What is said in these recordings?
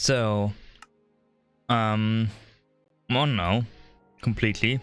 So, I'm on now, completely.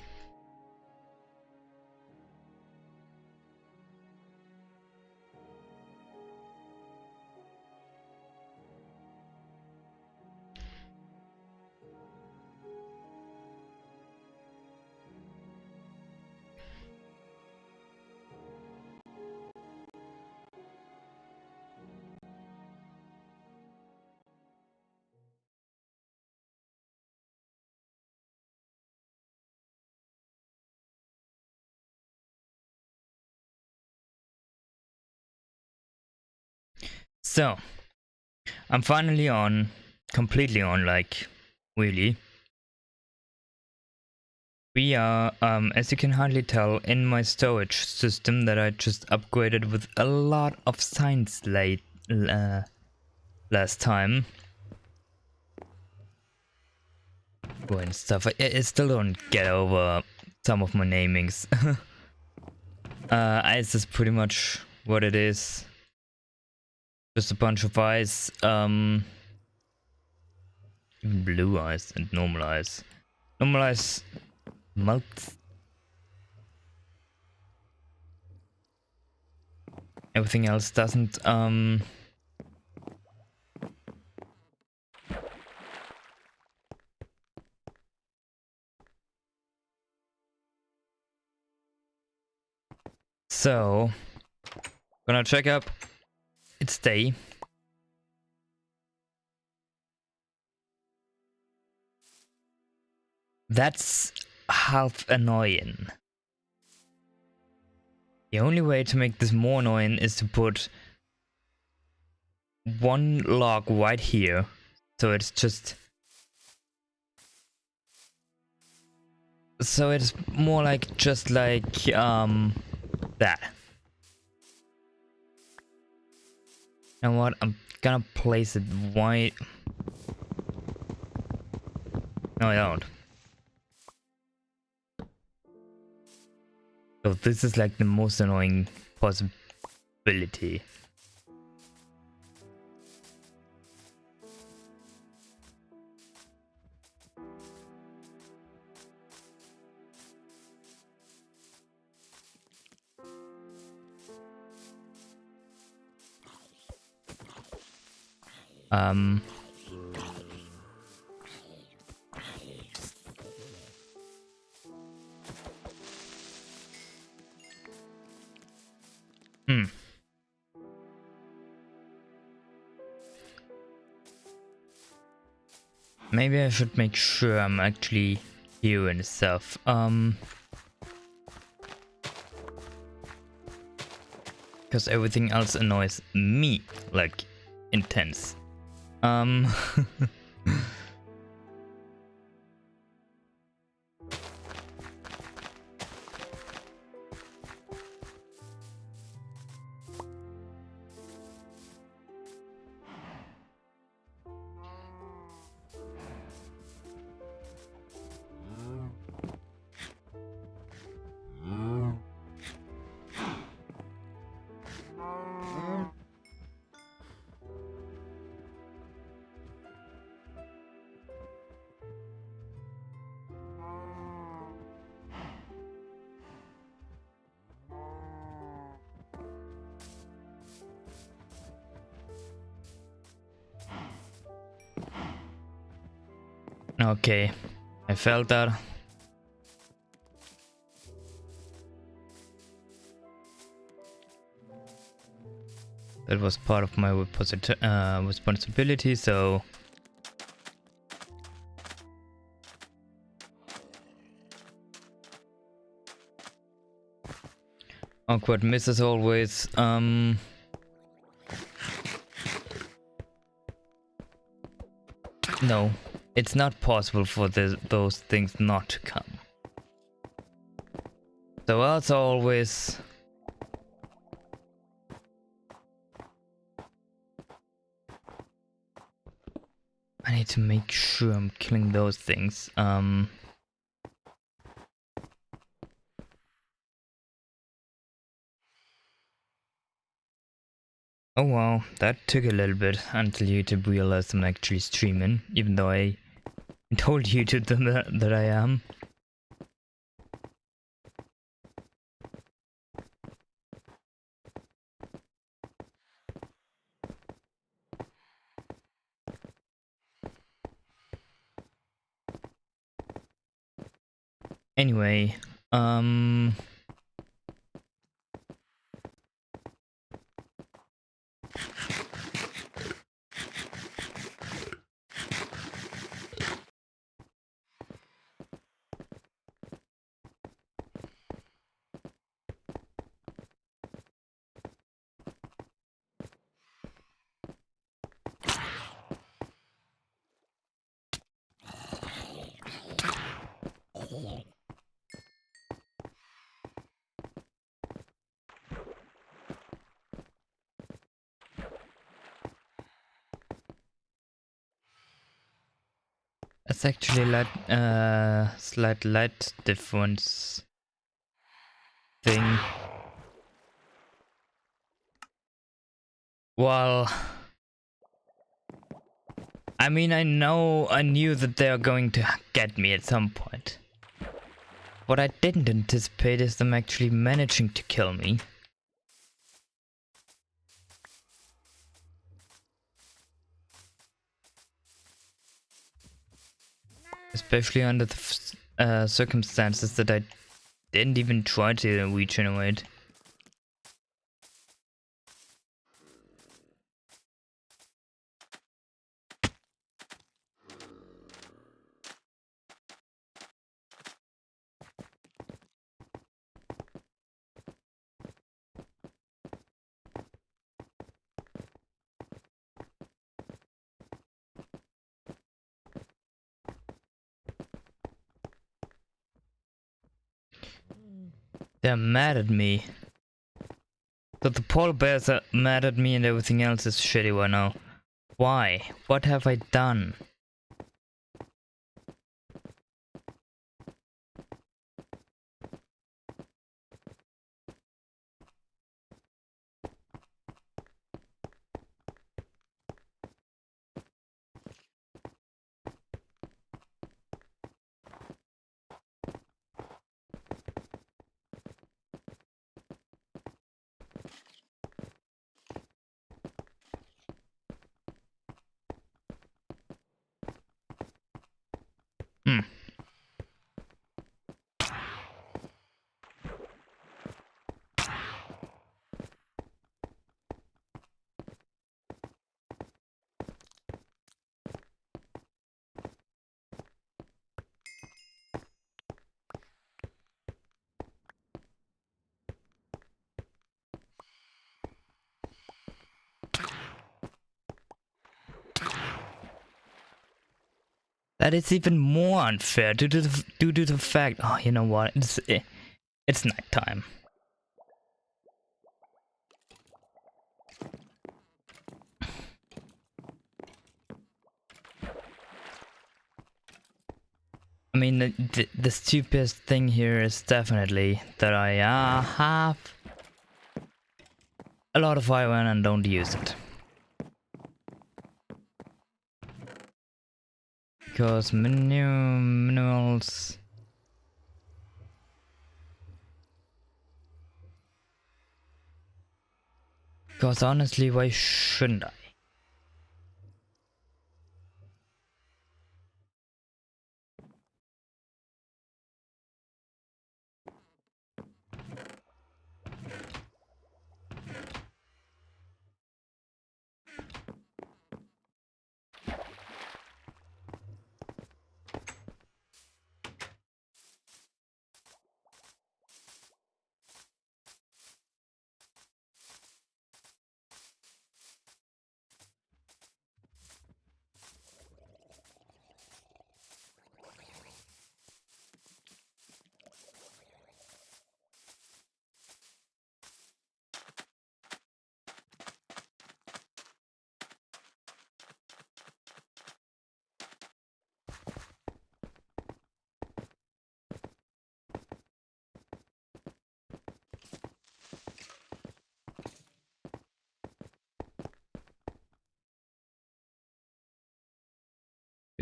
So, I'm finally on, completely on, like, really. We are, as you can hardly tell, in my storage system that I just upgraded with a lot of science last time. And stuff. I still don't get over some of my namings. Ice is pretty much what it is. Just a bunch of ice. Blue ice and normal ice. Normal ice melts. Everything else doesn't. So, gonna check up its day. That's half annoying. The only way to make this more annoying is to put one log right here. So it's just... So it's more like just like that. You know what? I'm gonna place it right. No, I don't. So this is like the most annoying possibility. Maybe I should make sure I'm actually here and stuff. Because everything else annoys me, like, intense. Okay, I felt that. That was part of my responsibility, so... Awkward miss as always. No, it's not possible for those things not to come. So as always... I need to make sure I'm killing those things. Oh wow, that took a little bit until YouTube realized I'm actually streaming, even though I told YouTube that I am. Anyway, it's actually like slight light difference thing. Well, I mean, I knew that they are going to get me at some point. What I didn't anticipate is them actually managing to kill me. Especially under the circumstances that I didn't even try to regenerate. They're mad at me. But the polar bears are mad at me and everything else is shitty right now. Why? What have I done? Hmm. That is even more unfair due to the fact. Oh, you know what? It's nighttime. I mean, the stupidest thing here is definitely that I have a lot of iron and don't use it. Because minerals. Because honestly, why shouldn't I?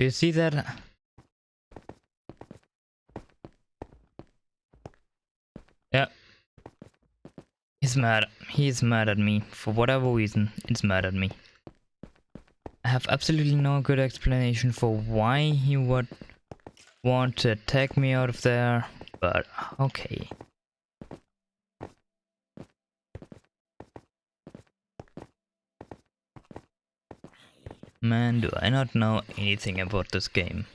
Do you see that? Yeah. He's mad. He's mad at me. For whatever reason, it's mad at me. I have absolutely no good explanation for why he would want to attack me out of there, but okay. Man, do I not know anything about this game.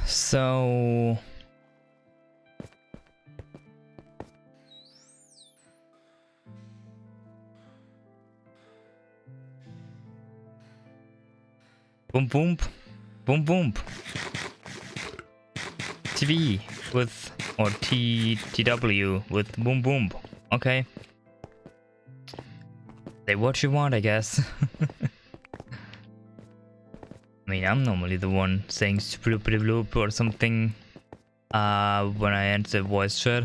So... Boom boom. Boom boom. TV with... or TW with boom boom. Okay. Say what you want, I guess. I mean, I'm normally the one saying bloop bloop or something when I enter voice chat.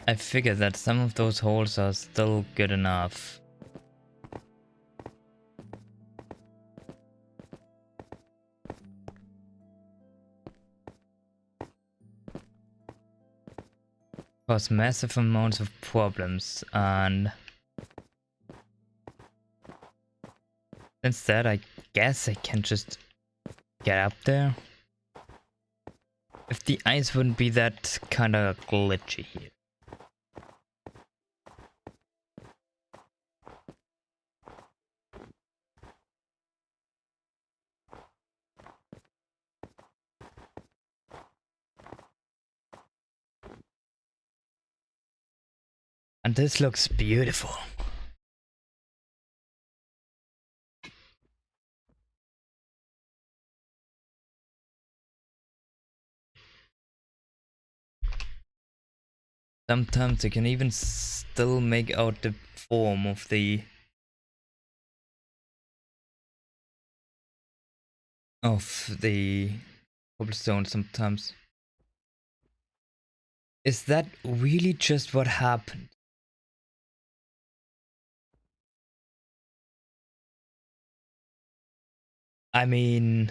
I figured that some of those holes are still good enough. Cause massive amounts of problems, and instead I guess I can just get up there. If the ice wouldn't be that kinda glitchy here. And this looks beautiful. Sometimes you can even still make out the form of the cobblestone sometimes. Is that really just what happened? I mean...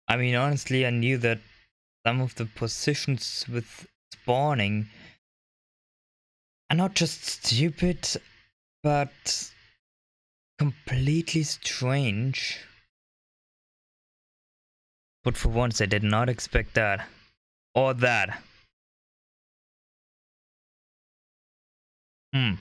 honestly, I knew that some of the positions with spawning are not just stupid, but completely strange. But for once, I did not expect that. Or that. Hmm.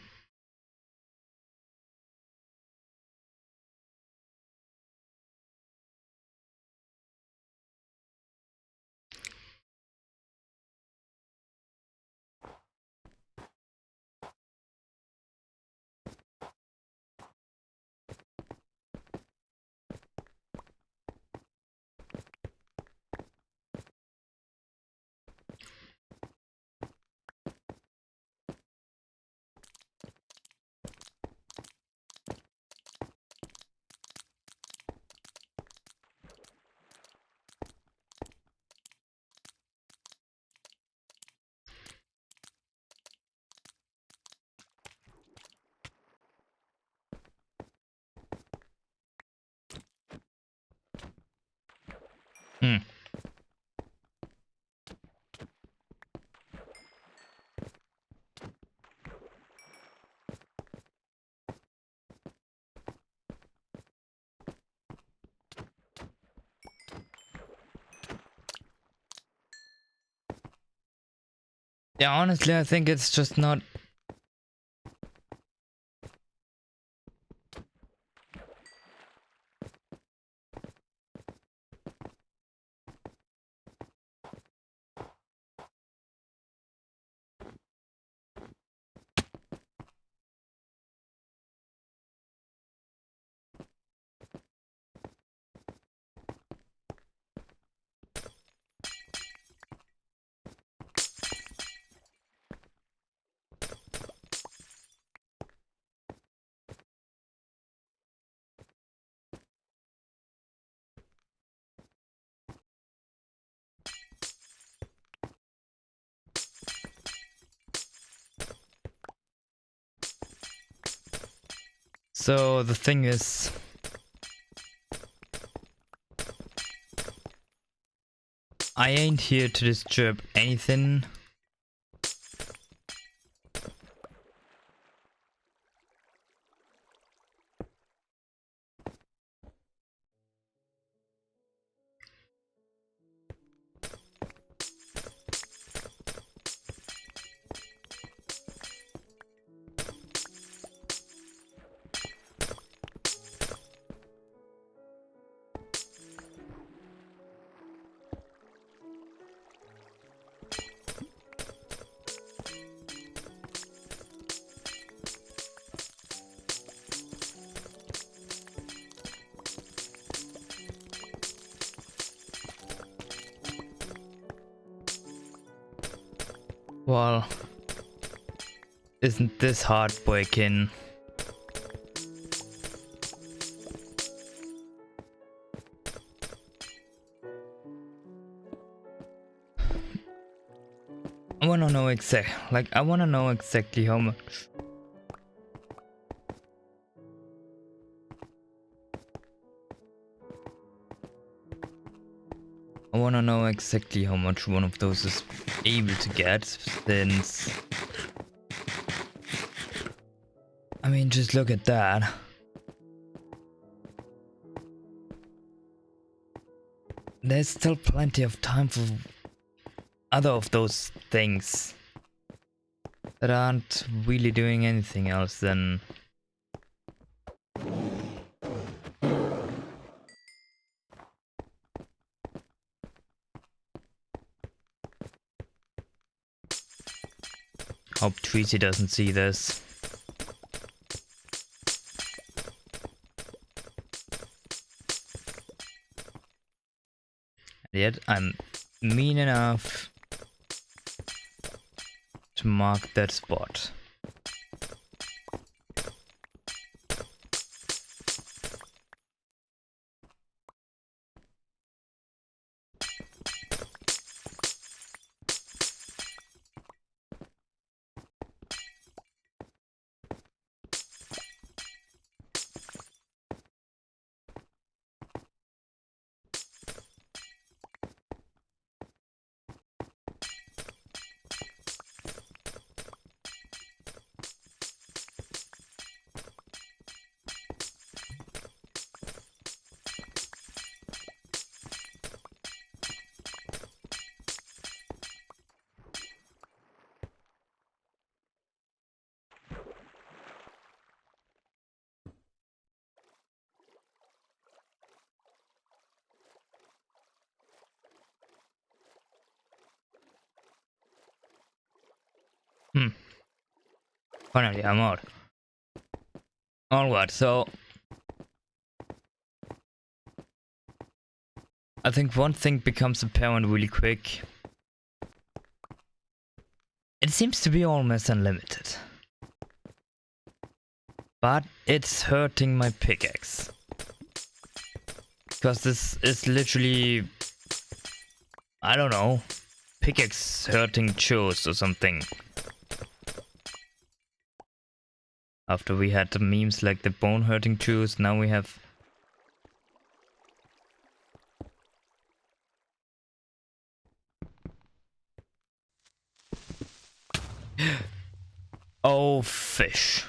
Yeah, honestly, I think it's just not. So the thing is, I ain't here to disturb anything. Well, isn't this heartbreaking? I wanna know I wanna know exactly how much. I wanna know exactly how much one of those is able to get, since... I mean, just look at that. There's still plenty of time for other of those things that aren't really doing anything else than... Hope Treaty doesn't see this. Yet I'm mean enough to mark that spot. Finally, I'm out. Alright, so... I think one thing becomes apparent really quick. It seems to be almost unlimited. But it's hurting my pickaxe. Because this is literally... I don't know. Pickaxe hurting chores or something. After we had the memes like the bone hurting chores, now we have... Oh, fish.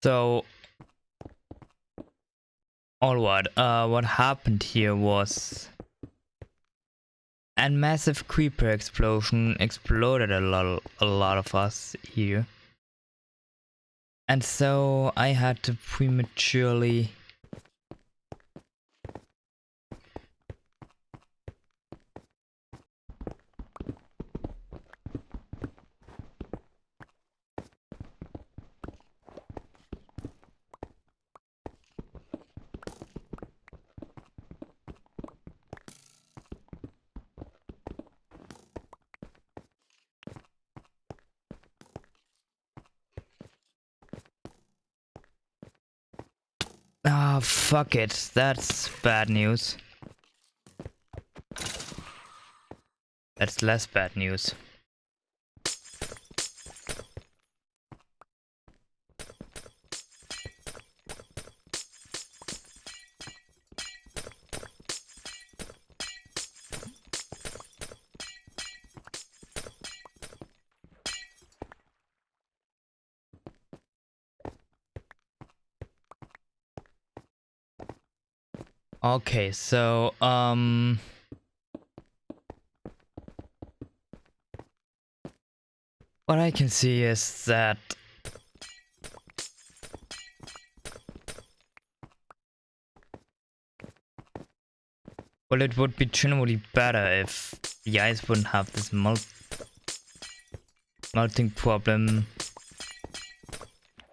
So, what happened here was a massive creeper explosion exploded a lot of us here. And so I had to prematurely fuck it. That's bad news. That's less bad news. Okay, so what I can see is that well, it would be generally better if the ice wouldn't have this melting problem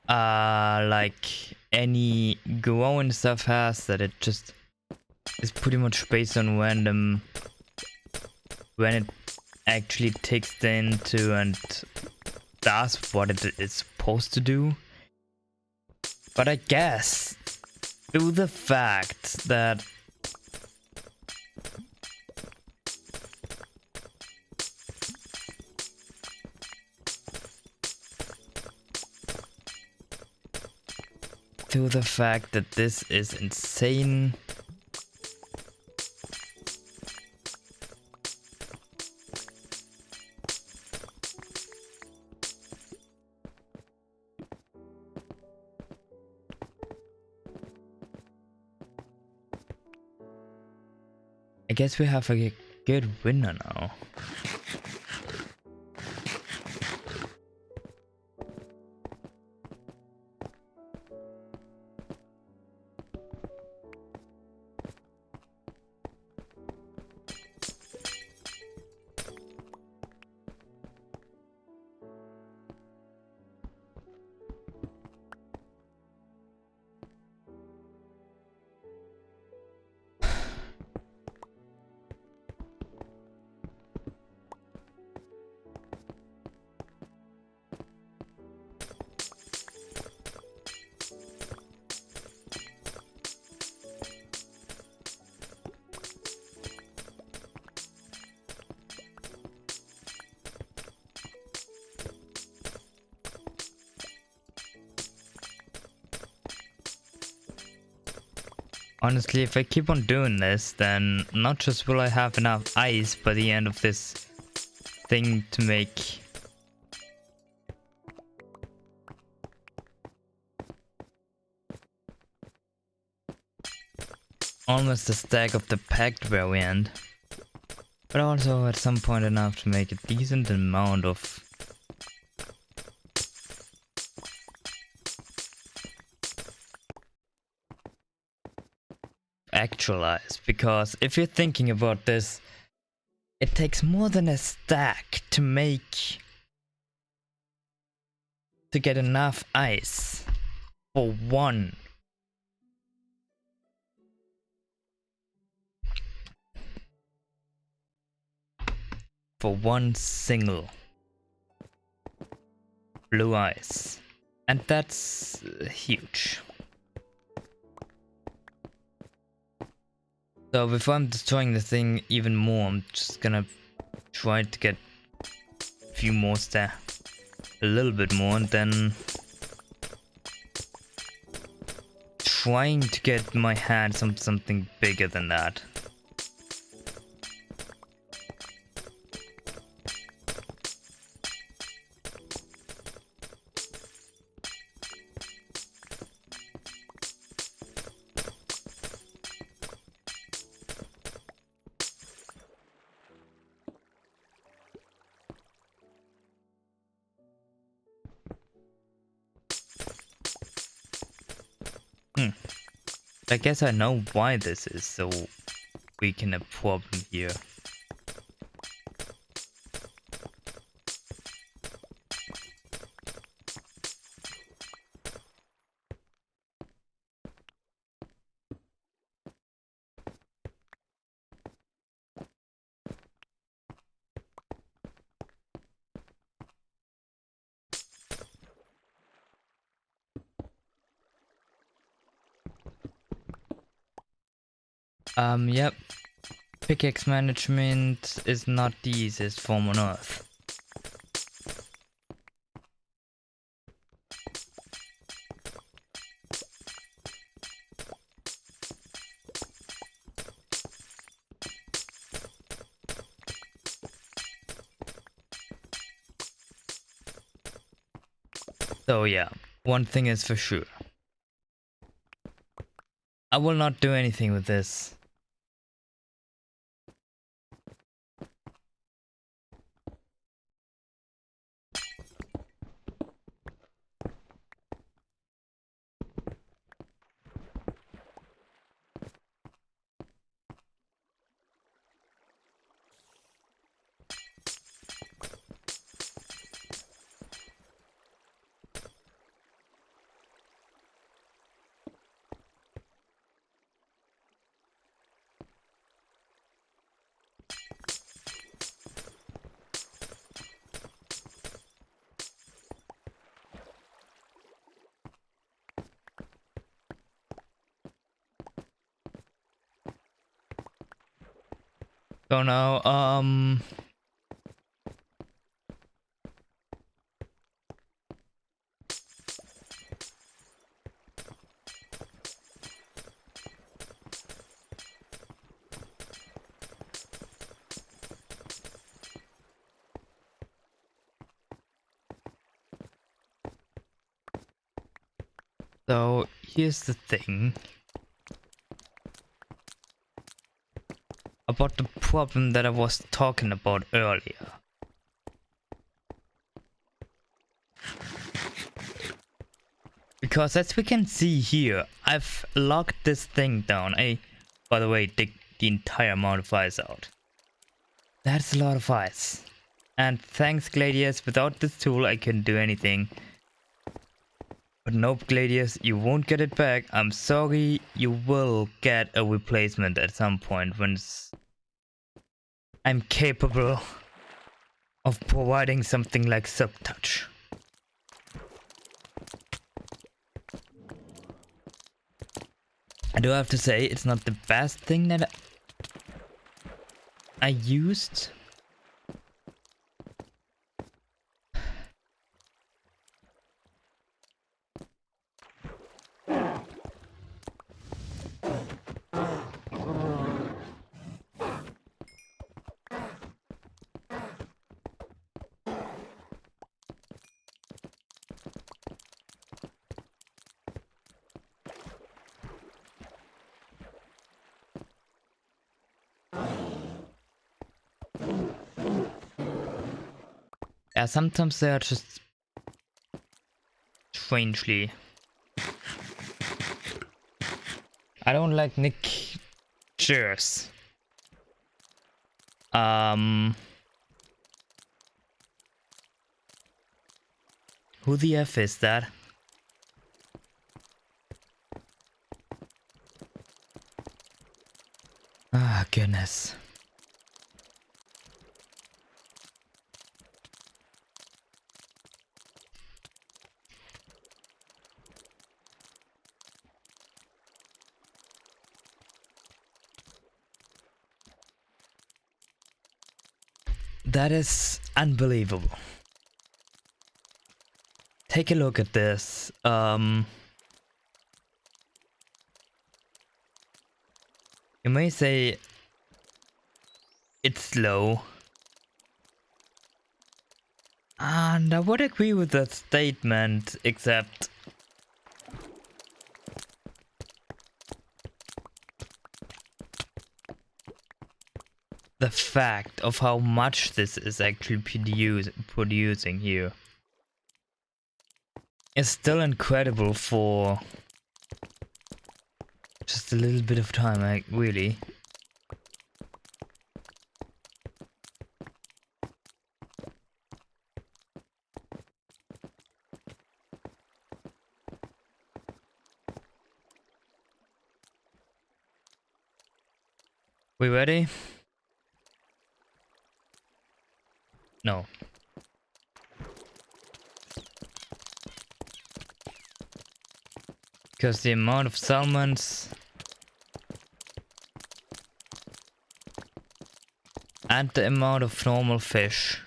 like any growing stuff has, that it just is pretty much based on random when it actually takes into and does what it is supposed to do. But I guess through the fact that this is insane. I guess we have a good winner now. Honestly, if I keep on doing this, then not just will I have enough ice by the end of this thing to make almost a stack of the packed variant, but also at some point enough to make a decent amount of actualize. Because if you're thinking about this, it takes more than a stack to get enough ice for one single blue ice, and that's huge. So before I'm destroying the thing even more, I'm just gonna try to get a few more a little bit more, and then trying to get my hands on something bigger than that. I guess I know why this is so weak a problem here. Yep. Pickaxe management is not the easiest form on Earth. So yeah, one thing is for sure. I will not do anything with this. So now, so here's the thing about the problem that I was talking about earlier. Because as we can see here, I've locked this thing down. By the way, dig the entire amount of ice out. That's a lot of ice. And thanks Gladius, without this tool I couldn't do anything. But nope Gladius, you won't get it back. I'm sorry, you will get a replacement at some point when I'm capable of providing something like Subtouch. I do have to say, it's not the best thing that I used. Yeah, sometimes they are just strangely. I don't like Nick Cheers. Who the F is that? Ah, goodness. That is unbelievable. Take a look at this. You may say it's slow. And I would agree with that statement, except the fact of how much this is actually producing here is still incredible for just a little bit of time, like, really. We ready? No. Because the amount of salmons and the amount of normal fish,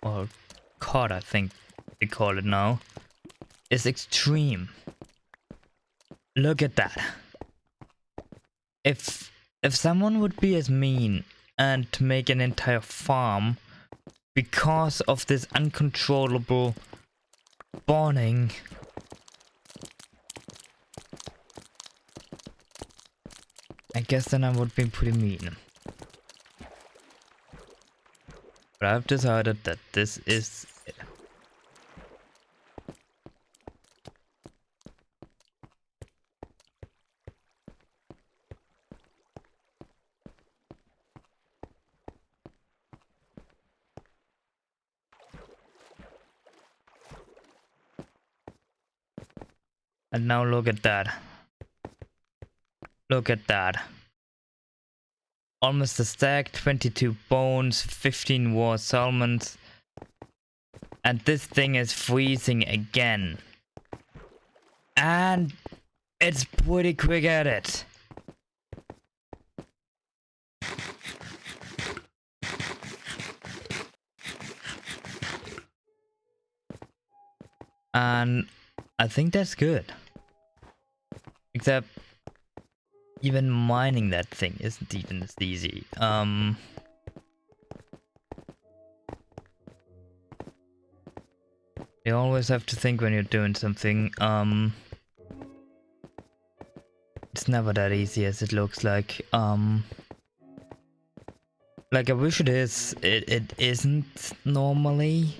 or cod I think they call it now, is extreme. Look at that. If someone would be as mean and make an entire farm because of this uncontrollable spawning, I guess then I would be pretty mean. But I've decided that this is it. And now look at that. Look at that. Almost a stack, 22 bones, 15 raw salmons. And this thing is freezing again. And it's pretty quick at it. And I think that's good. Except even mining that thing isn't even as easy. You always have to think when you're doing something. It's never that easy as it looks like. Like I wish it is. It isn't normally.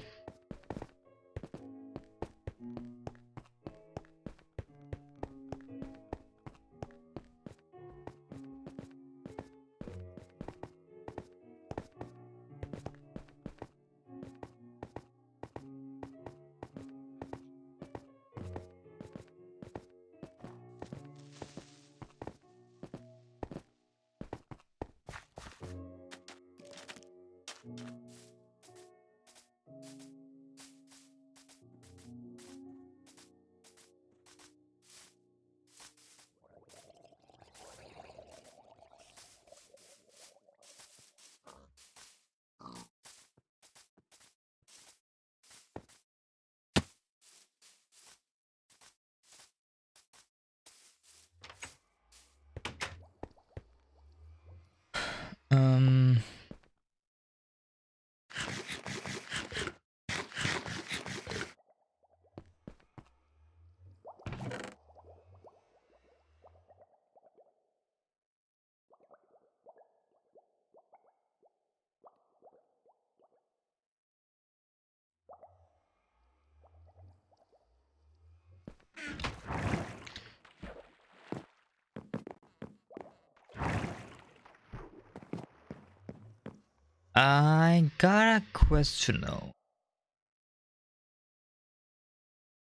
I got a question though.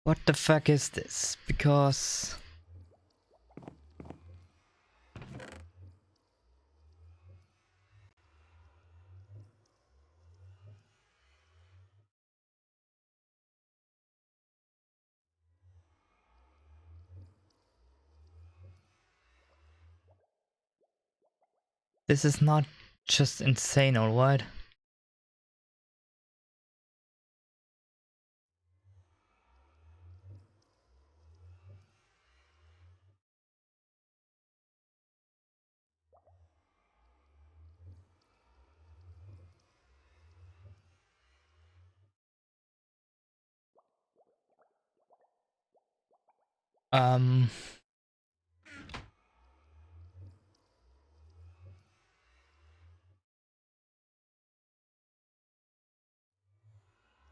What the fuck is this? Because this is not just insane, alright?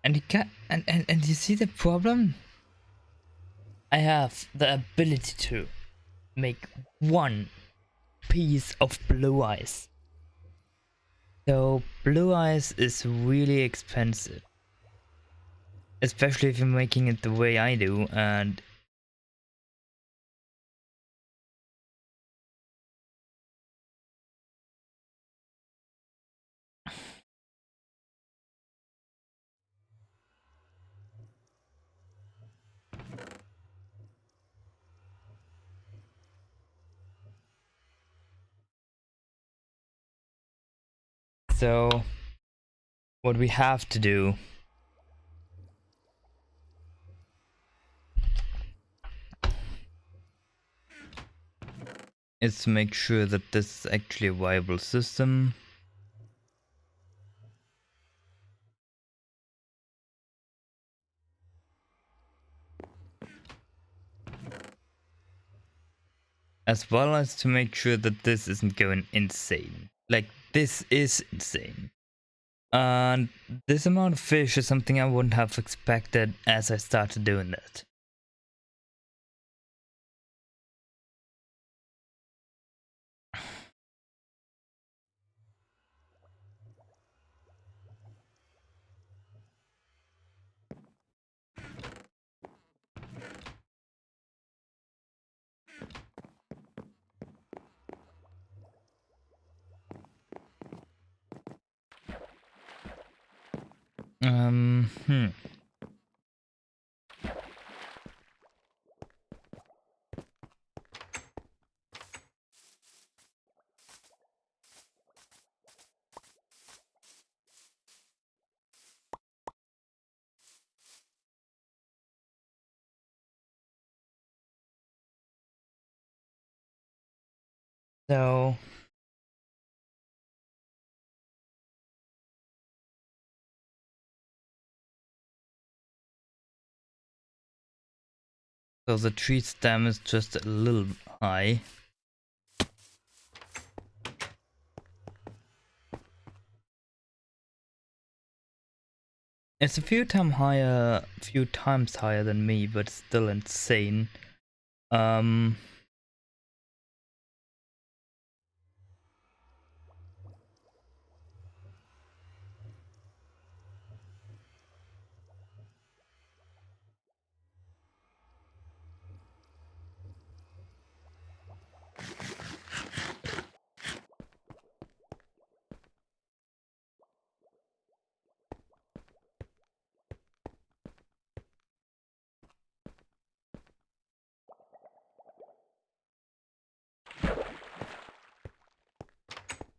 And you can and you see the problem? I have the ability to. make one piece of blue ice. So blue ice is really expensive, especially if you're making it the way I do. And so what we have to do is to make sure that this is actually a viable system. As well as to make sure that this isn't going insane. Like, this is insane. And this amount of fish is something I wouldn't have expected as I started doing that. Hmm. So the tree stem is just a little high. It's a few times higher than me, but still insane. Um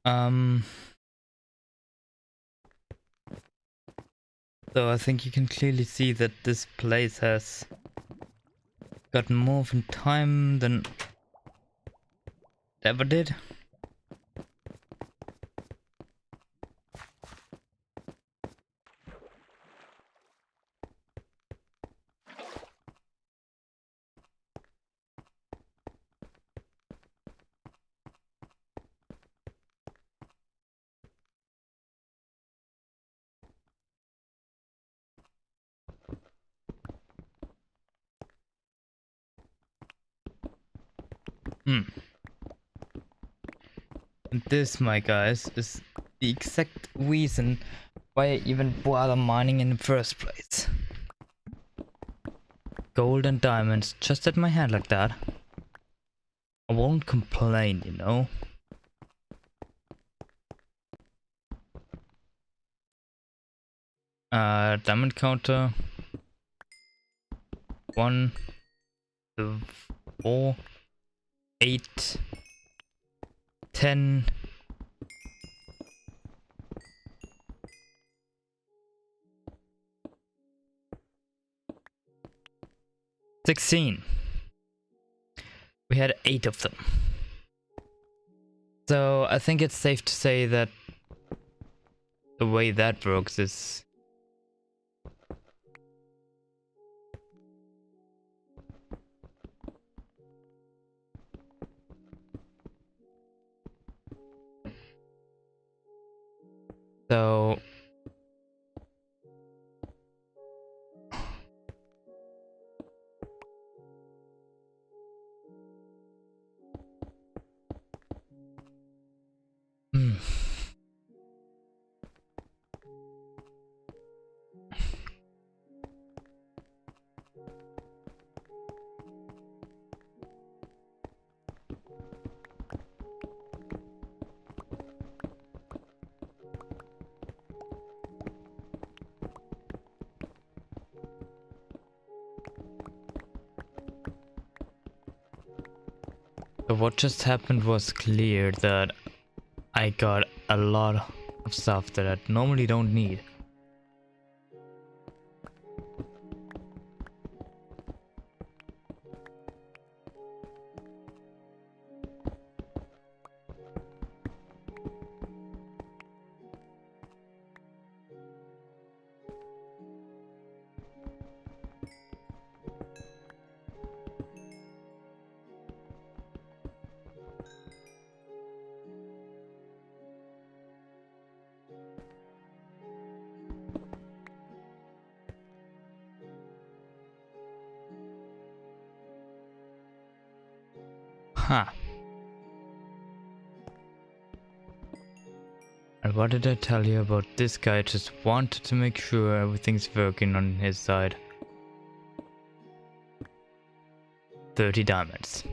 um so I think you can clearly see that this place has gotten more in time than it ever did. Hmm. And this, my guys, is the exact reason why I even bother mining in the first place. Gold and diamonds just at my hand like that. I won't complain, you know. Diamond counter. 1, 2, 4, 8, 10. 16. We had 8 of them. So I think it's safe to say that the way that works is so So what just happened was clear that I got a lot of stuff that I normally don't need. Huh. And what did I tell you about this guy? Just wanted to make sure everything's working on his side. 30 diamonds.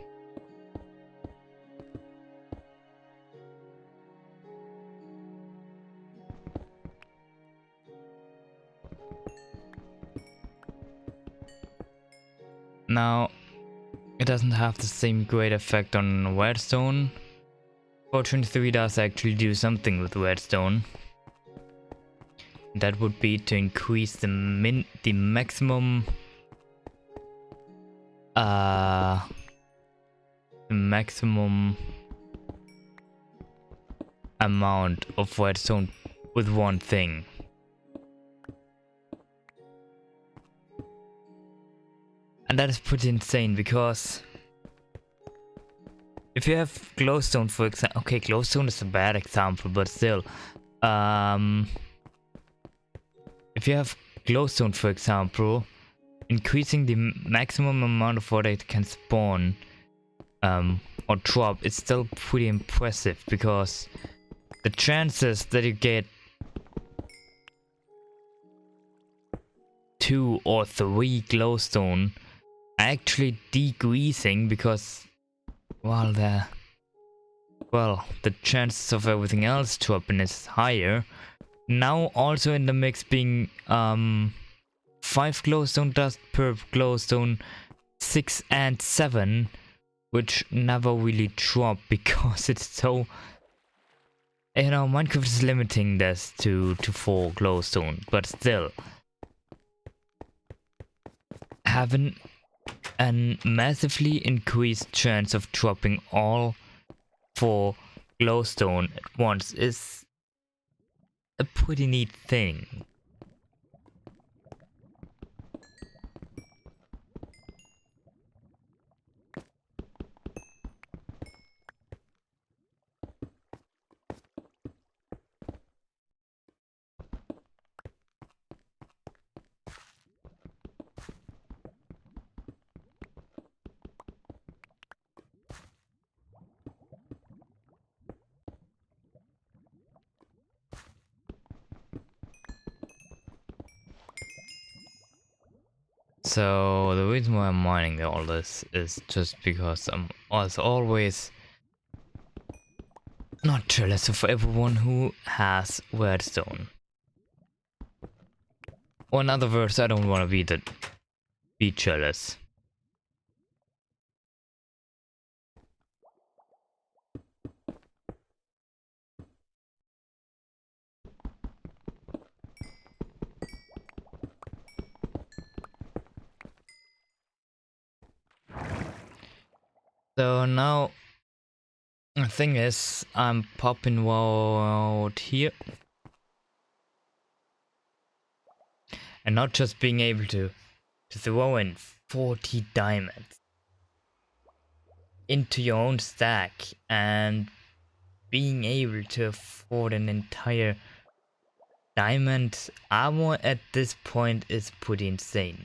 Now, it doesn't have the same great effect on redstone. 423 does actually do something with redstone. That would be to increase the maximum amount of redstone with one thing. And that is pretty insane because if you have glowstone, for example, okay, glowstone is a bad example, but still, if you have glowstone, for example, increasing the maximum amount of water it can spawn or drop is still pretty impressive, because the chances that you get 2 or 3 glowstone are actually decreasing because, well, the chances of everything else dropping is higher. Now also in the mix being 5 glowstone dust per glowstone, 6 and 7, which never really drop because it's so, you know, Minecraft is limiting this to 4 glowstone, but still having a massively increased chance of dropping all 4 glowstone at once is a pretty neat thing. So the reason why I'm mining all this is just because I'm, as always, not jealous of everyone who has redstone. Or in other words, I don't want to be jealous. So now, the thing is, I'm popping out here. And not just being able to throw in 40 diamonds into your own stack and being able to afford an entire diamond armor at this point is pretty insane.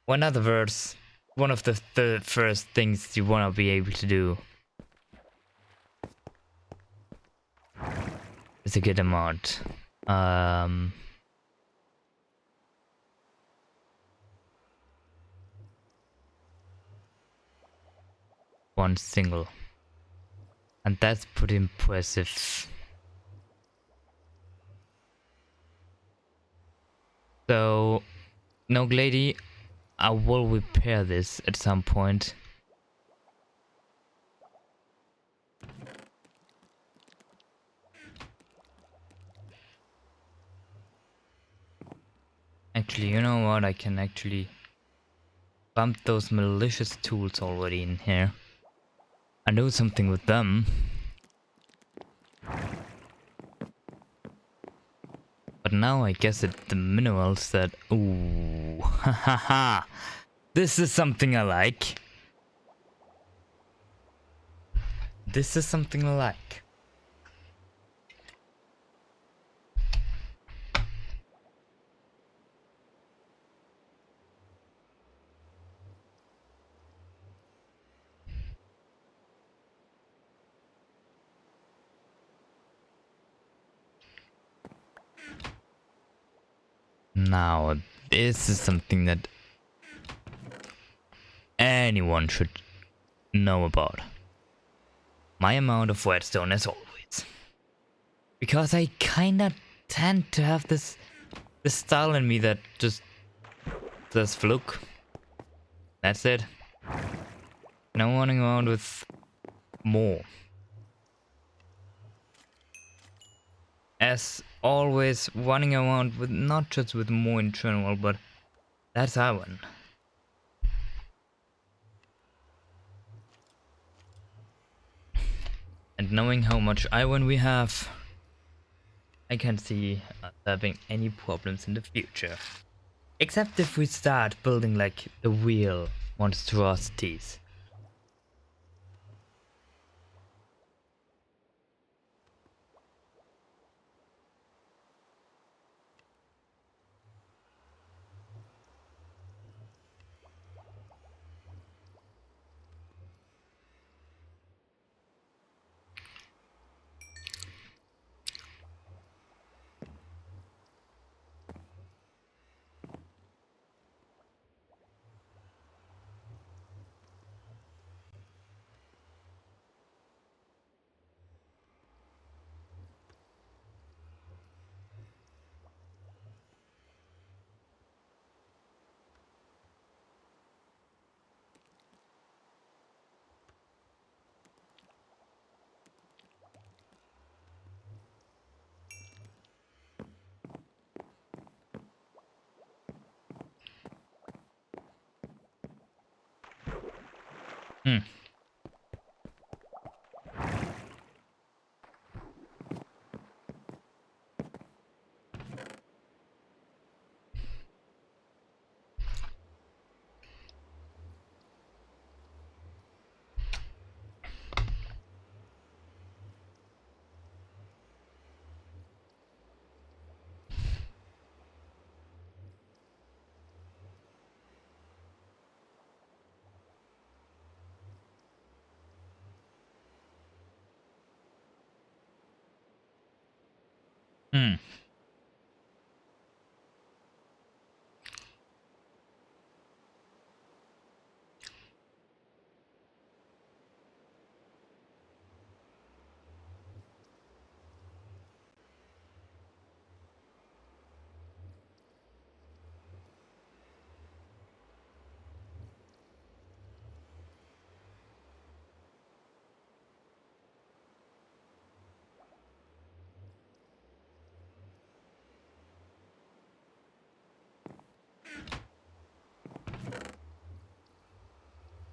Or in other words, one of the first things you want to be able to do is a good amount. One single. And that's pretty impressive. So, no, lady, I will repair this at some point. Actually, you know what? I can actually bump those malicious tools already in here and do something with them. But now I guess it's the minerals that... Ooh, haha. This is something I like. This is something I like. Now, this is something that anyone should know about. My amount of redstone as always. Because I kinda tend to have this style in me that just says fluke. That's it. No running around with more. As always, running around with not just with more in general, but that's iron. And knowing how much iron we have, I can't see us having any problems in the future. Except if we start building like the real monstrosities. Hmm. Hmm.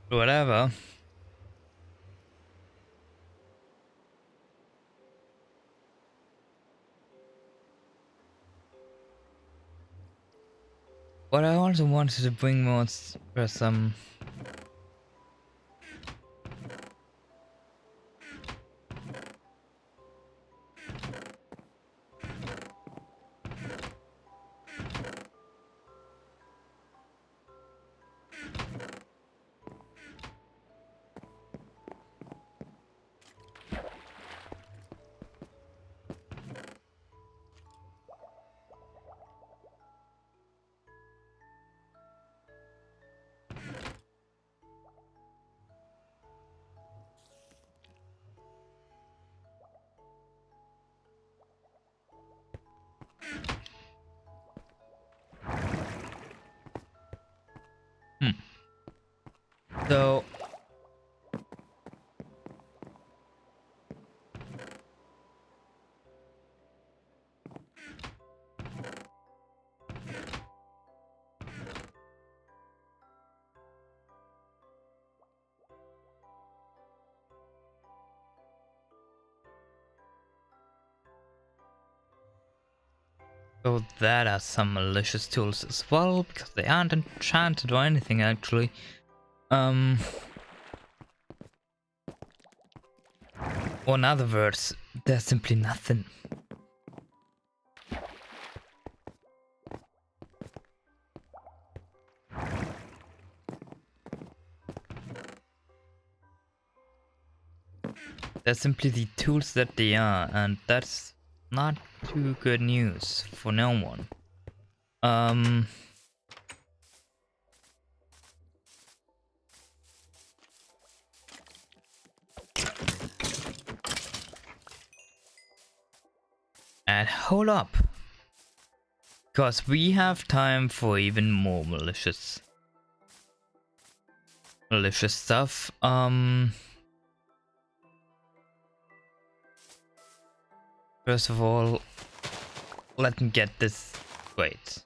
Whatever. But I also wanted to bring more for some... Hmm. So... So that are some malicious tools as well, because they aren't enchanted or anything actually. Or in other words, they're simply nothing. They're simply the tools that they are, and that's not too good news for no one. And hold up, because we have time for even more malicious stuff. First of all, let me get this straight.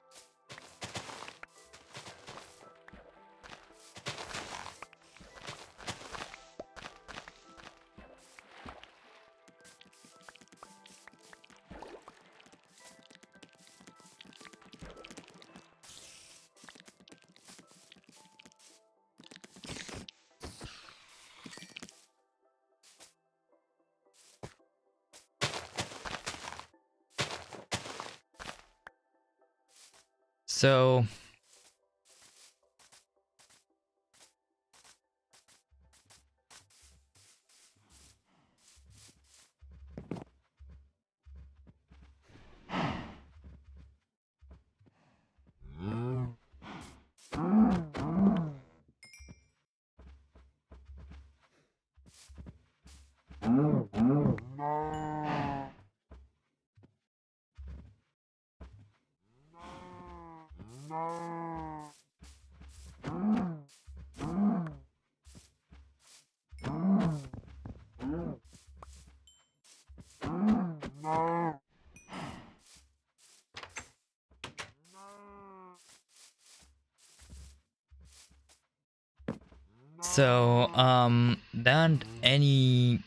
So there aren't any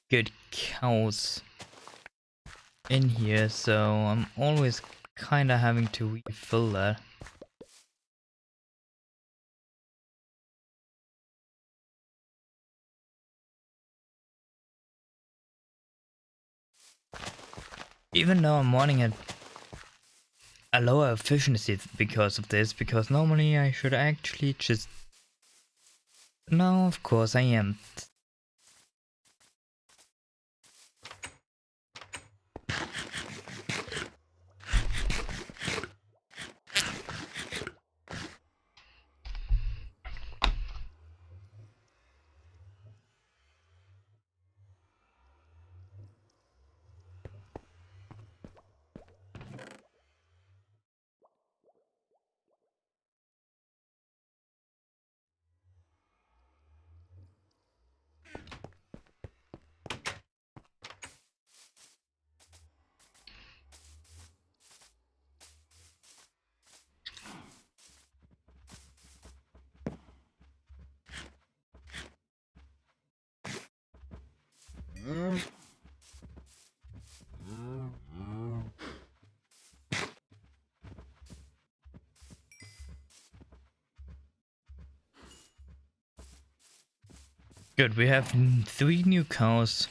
good cows in here, so I'm always kinda having to refill that. Even though I'm running at a lower efficiency because of this, because normally I should actually just... No, of course I am. Good, we have 3 new cows.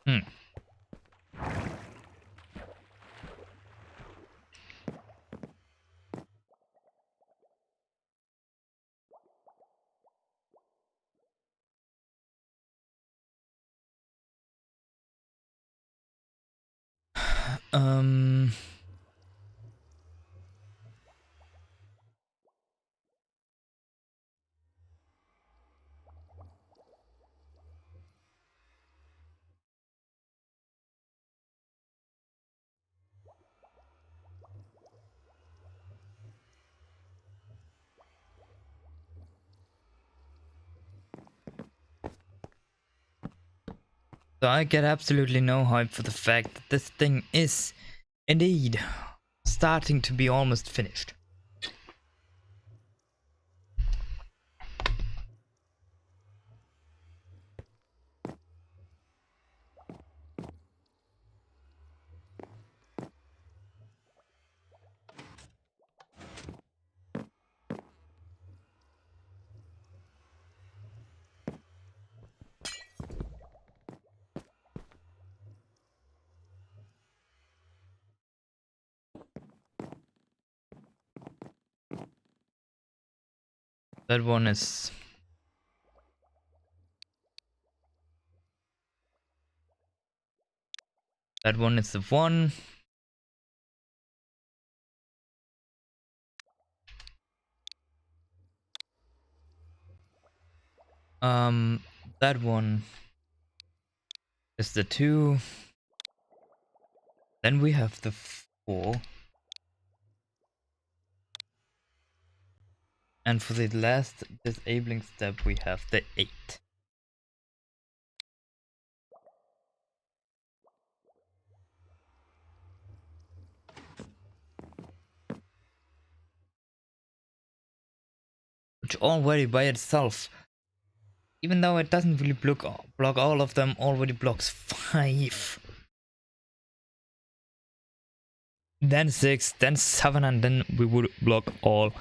Hmm. Um... So I get absolutely no hype for the fact that this thing is indeed starting to be almost finished. That one is... That one is the one. That one is the 2. Then we have the 4. And for the last disabling step we have the 8. Which already by itself, even though it doesn't really block all of them, already blocks 5. Then 6, then 7, and then we would block all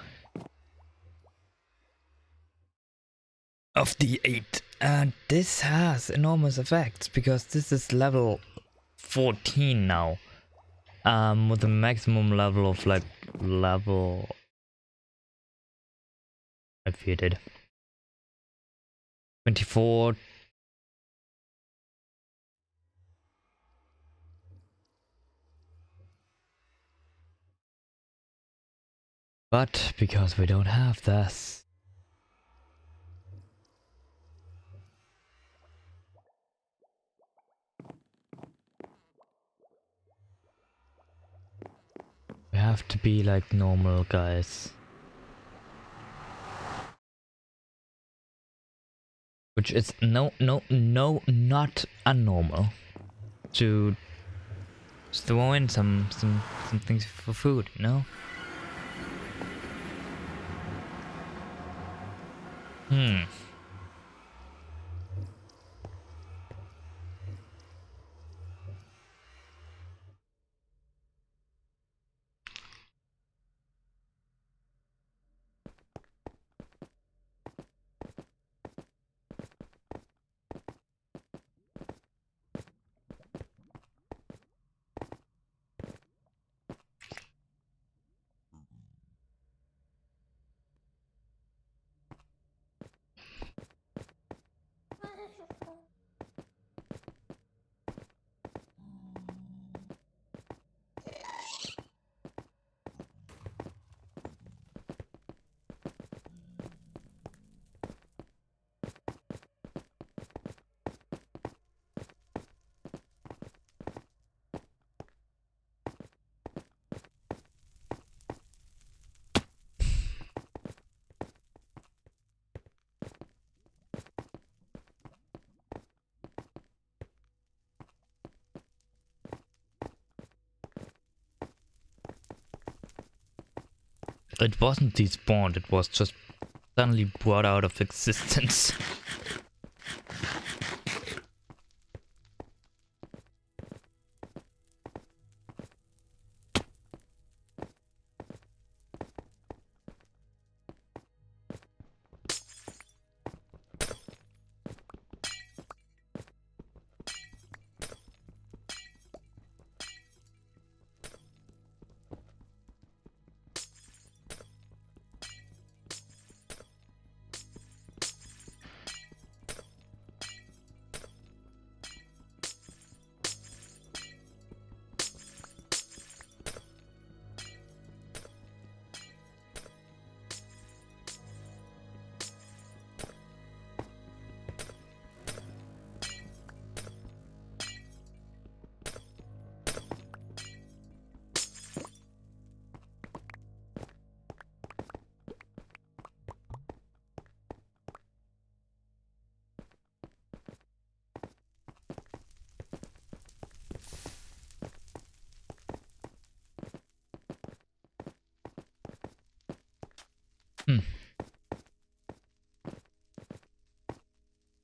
of the 8. And this has enormous effects because this is level 14 now. With a maximum level of like level... I figured 24. But because we don't have this, we have to be like normal guys. Which is no, not unnormal. To throw in some things for food, you know? It wasn't despawned, it was just suddenly brought out of existence.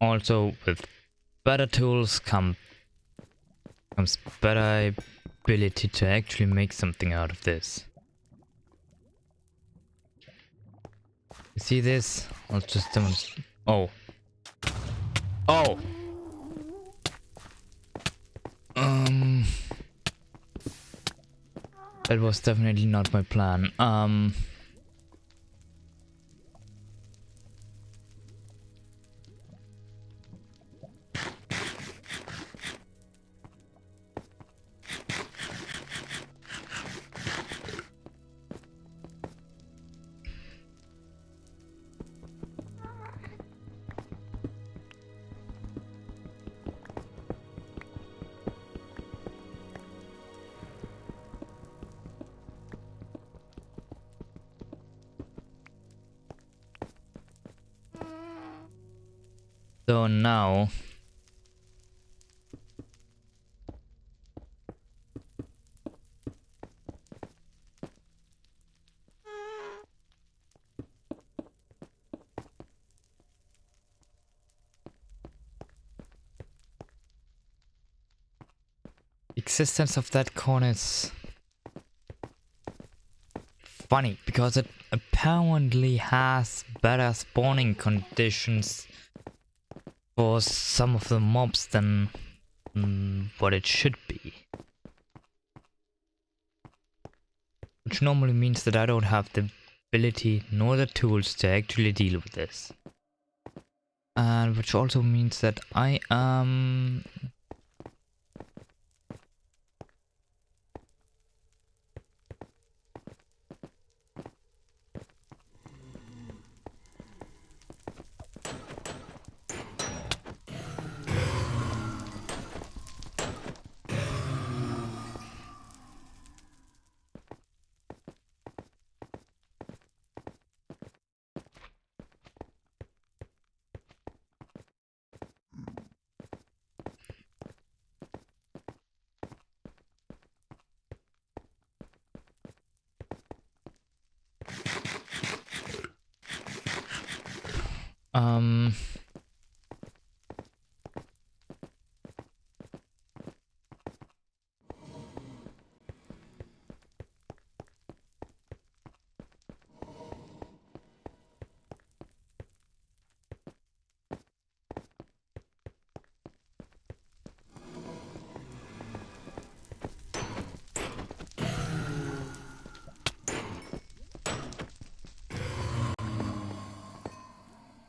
Also, with better tools comes better ability to actually make something out of this. You see this? I'll just demonstrate. Oh. Oh! That was definitely not my plan. So now existence of that corn is funny because it apparently has better spawning conditions for some of the mobs than what it should be. Which normally means that I don't have the ability nor the tools to actually deal with this. And which also means that I am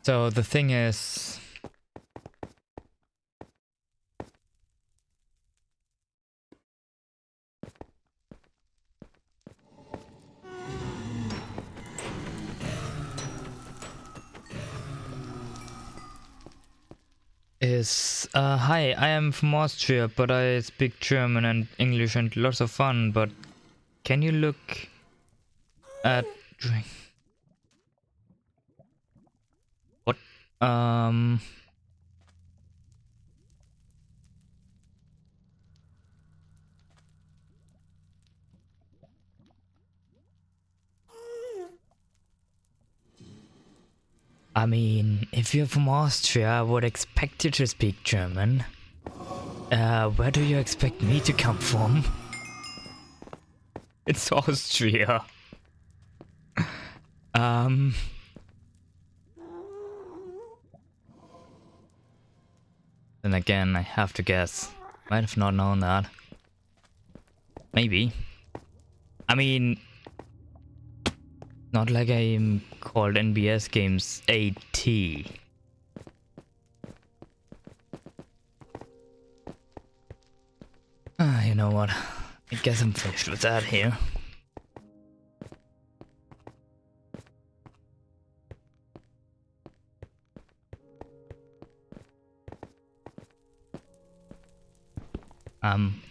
so the thing is hi, I am from Austria, but I speak German and English and lots of fun, but can you look at what I mean, if you're from Austria, I would expect you to speak German. Where do you expect me to come from? It's Austria. Then again, I have to guess. Might have not known that. Maybe. I mean, not like I'm called NBSgamesAT. You know what? I guess I'm finished with that here.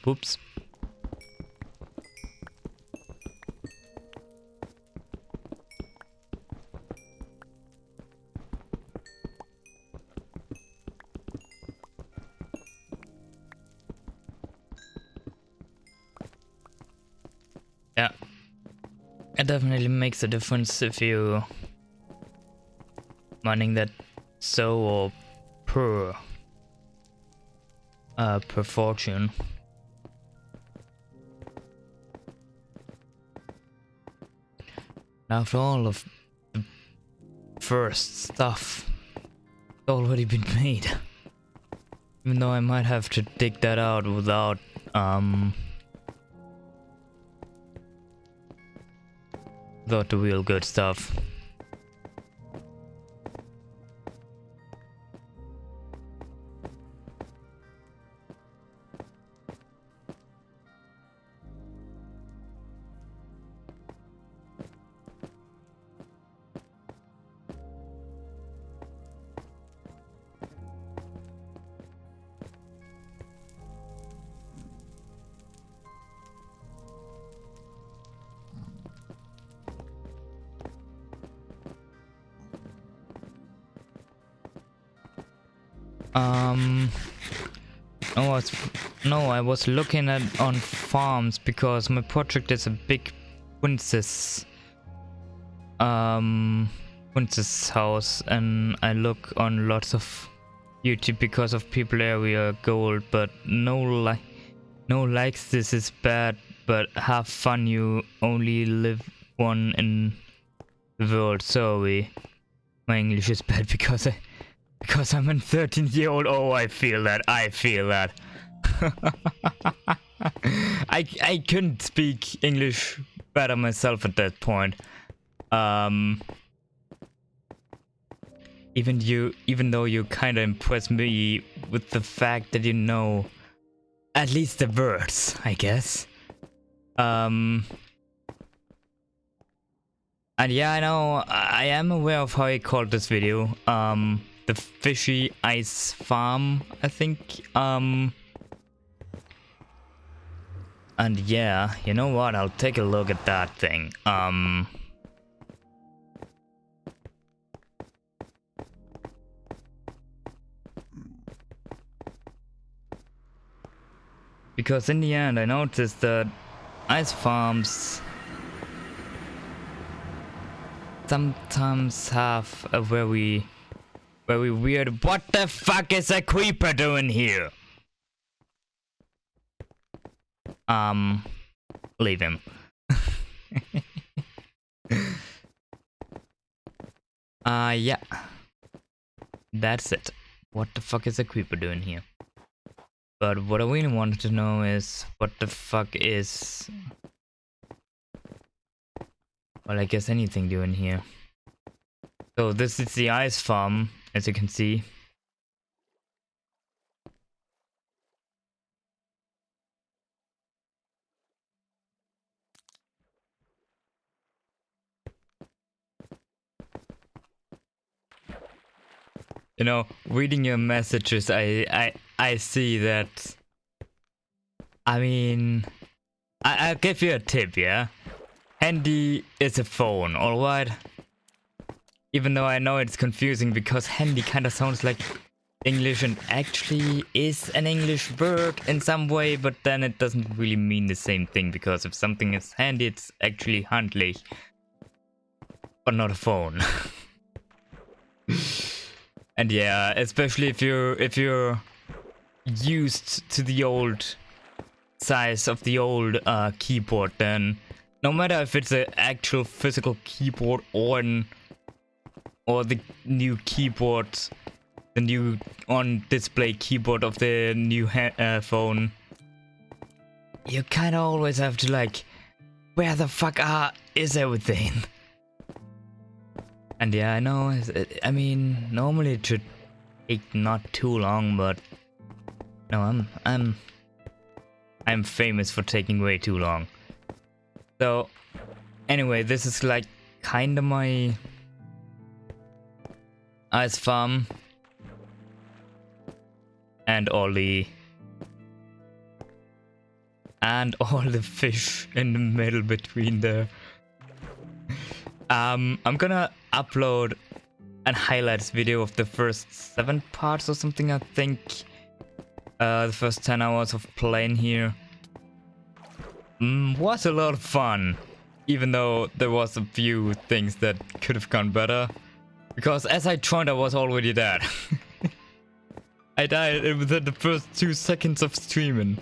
Whoops. Yeah. It definitely makes a difference if you mining that so or per fortune. After all of the first stuff, it's already been made. Even though I might have to dig that out without the real good stuff. I was looking at on farms because my project is a big princess house, and I look on lots of YouTube because of people area gold, but no likes. This is bad, but have fun. You only live one in the world. Sorry, my English is bad because I'm a 13-year-old. Oh, I feel that. I couldn't speak English better myself at that point. Even though you kind of impress me with the fact that you know at least the words, I guess. And yeah, I know I am aware of how I called this video. The fishy ice farm, I think. And yeah, you know what? I'll take a look at that thing. Because in the end, I noticed that ice farms sometimes have a very weird. What the fuck is a creeper doing here? Leave him. Yeah. That's it. What the fuck is a creeper doing here? But what I really wanted to know is what the fuck is... Well, I guess anything doing here. So this is the ice farm, as you can see. You know, reading your messages, I see that. I mean, I'll give you a tip, yeah? Handy is a phone, alright? Even though I know it's confusing because handy kind of sounds like English and actually is an English word in some way, but then it doesn't really mean the same thing, because if something is handy, it's actually handlich, but not a phone. And yeah, especially if you're used to the old size of the old keyboard, then no matter if it's an actual physical keyboard or the new keyboard, the new on display keyboard of the new phone, you kind of always have to like, where the fuck is everything? And yeah, I know. I mean, normally it should take not too long, but no, I'm famous for taking way too long. So, anyway, this is like kind of my ice farm, and all the fish in the middle between there. I'm gonna upload an highlights video of the first 7 parts or something, I think. The first 10 hours of playing here was a lot of fun, even though there was a few things that could have gone better, because as I joined I was already dead. I died within the first 2 seconds of streaming.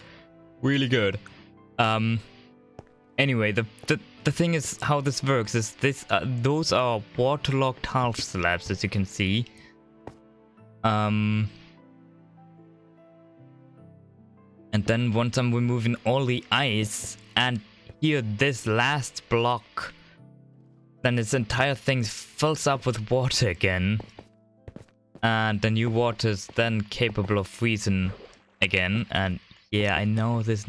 Really good. Anyway, the thing is how this works is this those are waterlogged half slabs, as you can see. And then once I'm removing all the ice and here this last block, then this entire thing fills up with water again. And the new water is then capable of freezing again. And yeah, I know this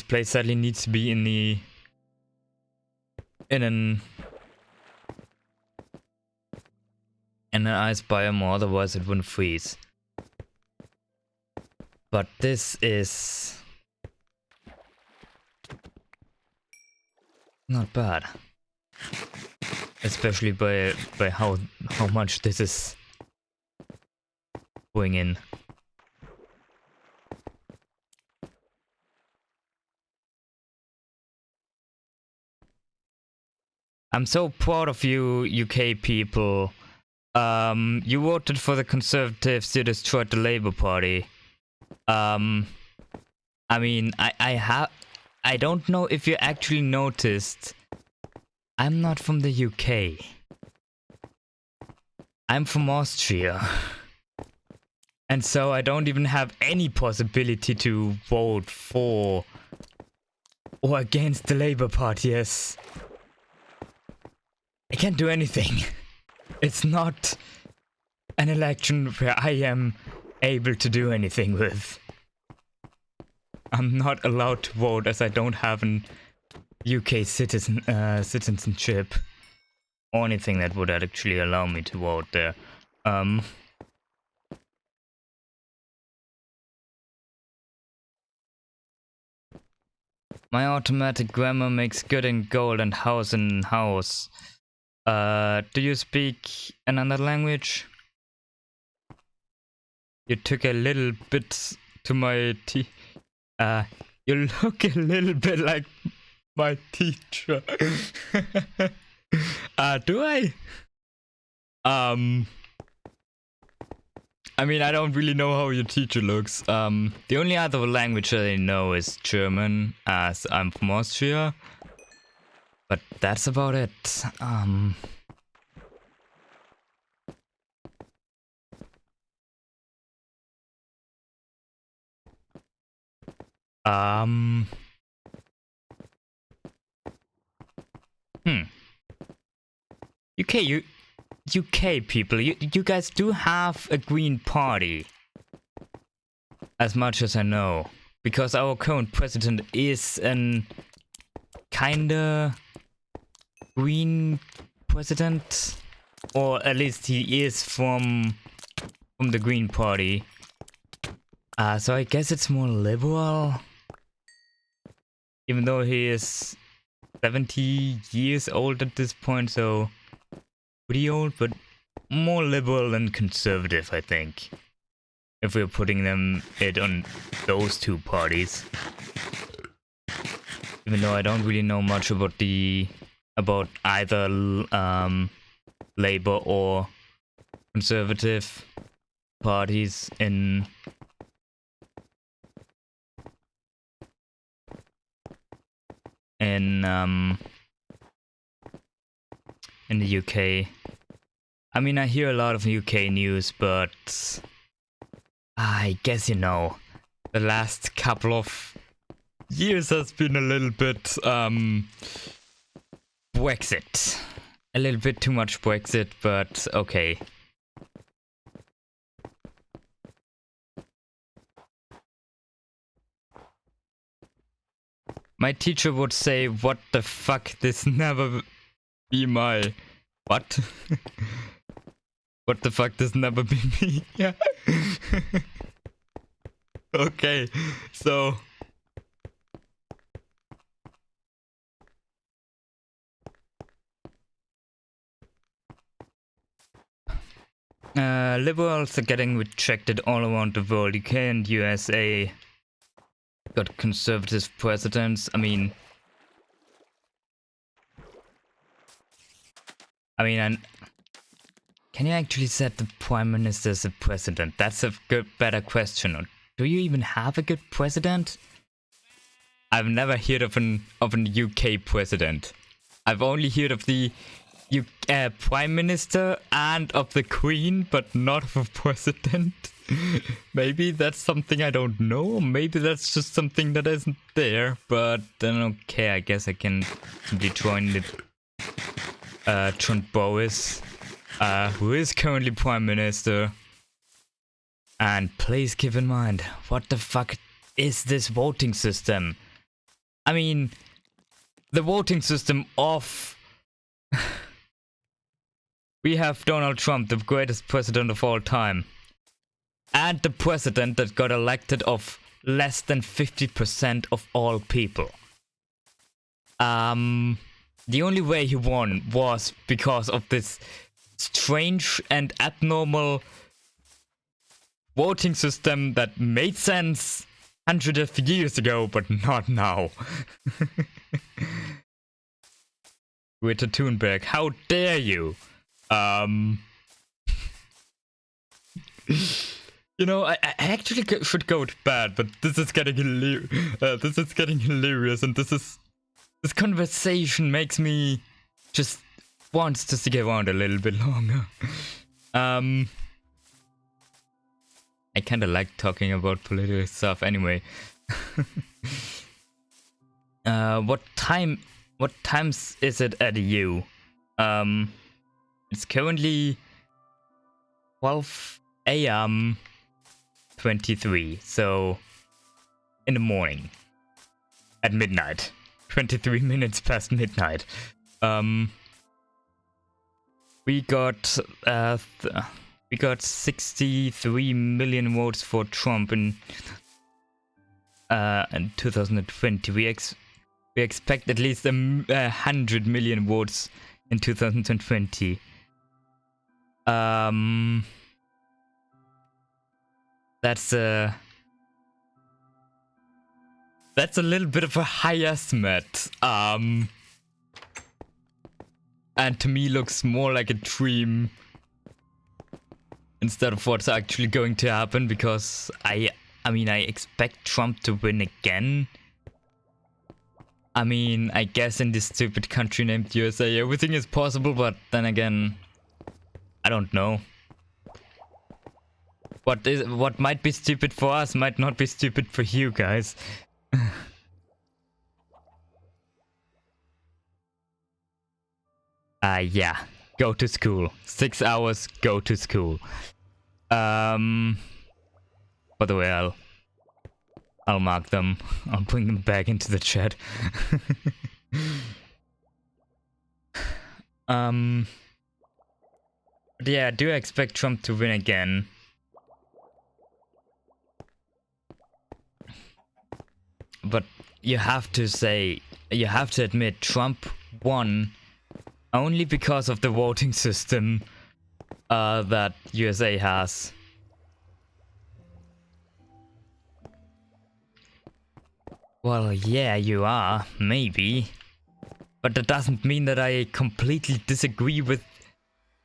place sadly needs to be in an ice biome, or otherwise it wouldn't freeze. But this is not bad, especially by how much this is going in. I'm so proud of you, UK people. You voted for the Conservatives, you destroyed the Labour Party. I mean, I don't know if you actually noticed, I'm not from the UK. I'm from Austria. And so I don't even have any possibility to vote for or against the Labour Party, yes. I can't do anything. It's not an election where I am able to do anything with. I'm not allowed to vote as I don't have an UK citizenship or anything that would actually allow me to vote there. My automatic grammar makes good in gold and house in house. Do you speak another language? You took a little bit to my you look a little bit like my teacher. Do I? I mean, I don't really know how your teacher looks. The only other language I know is German, as I'm from Austria. But that's about it. UK people, you guys do have a Green Party, as much as I know, because our current president is an kinda green president, or at least he is from the Green Party. So I guess it's more liberal, even though he is 70 years old at this point, so pretty old, but more liberal than conservative, I think, if we're putting it on those two parties. Even though I don't really know much about either Labour or conservative parties in the UK. I mean, I hear a lot of UK news, but I guess, you know, the last couple of years has been a little bit Brexit. A little bit too much Brexit, but okay. My teacher would say, "What the fuck, this never be my..." What? What the fuck, this never be me? Yeah. Okay, so... liberals are getting rejected all around the world. UK and USA got conservative presidents. I mean, Can you actually set the Prime Minister as a president? That's a better question. Or do you even have a good president? I've never heard of an UK president. I've only heard of the Prime Minister and of the Queen, but not of a president. Maybe that's something I don't know. Maybe that's just something that isn't there. But then okay, I guess I can simply join the John Boris, who is currently Prime Minister. And please keep in mind, what the fuck is this voting system? I mean, the voting system of... We have Donald Trump, the greatest president of all time. And the president that got elected of less than 50% of all people. The only way he won was because of this strange and abnormal voting system that made sense hundreds of years ago, but not now. Greta Thunberg, how dare you? You know, I actually should go to bed, but this is getting hilarious, and this conversation makes me just want to stick around a little bit longer. I kind of like talking about political stuff anyway. What times is it at you? It's currently 12 a.m. 23, so in the morning. At midnight. 23 minutes past midnight. We got 63 million votes for Trump in 2020. We expect at least 100 million votes in 2020. That's a little bit of a high estimate. And to me looks more like a dream instead of what's actually going to happen, because I mean, I expect Trump to win again. I mean, I guess in this stupid country named USA, everything is possible, but then again, I don't know. What might be stupid for us might not be stupid for you guys. Yeah. Go to school. 6 hours, go to school. By the way, I'll mark them. I'll bring them back into the chat. But yeah, do I expect Trump to win again? But you have to admit, Trump won only because of the voting system that USA has. Well, yeah, you are, maybe. But that doesn't mean that I completely disagree with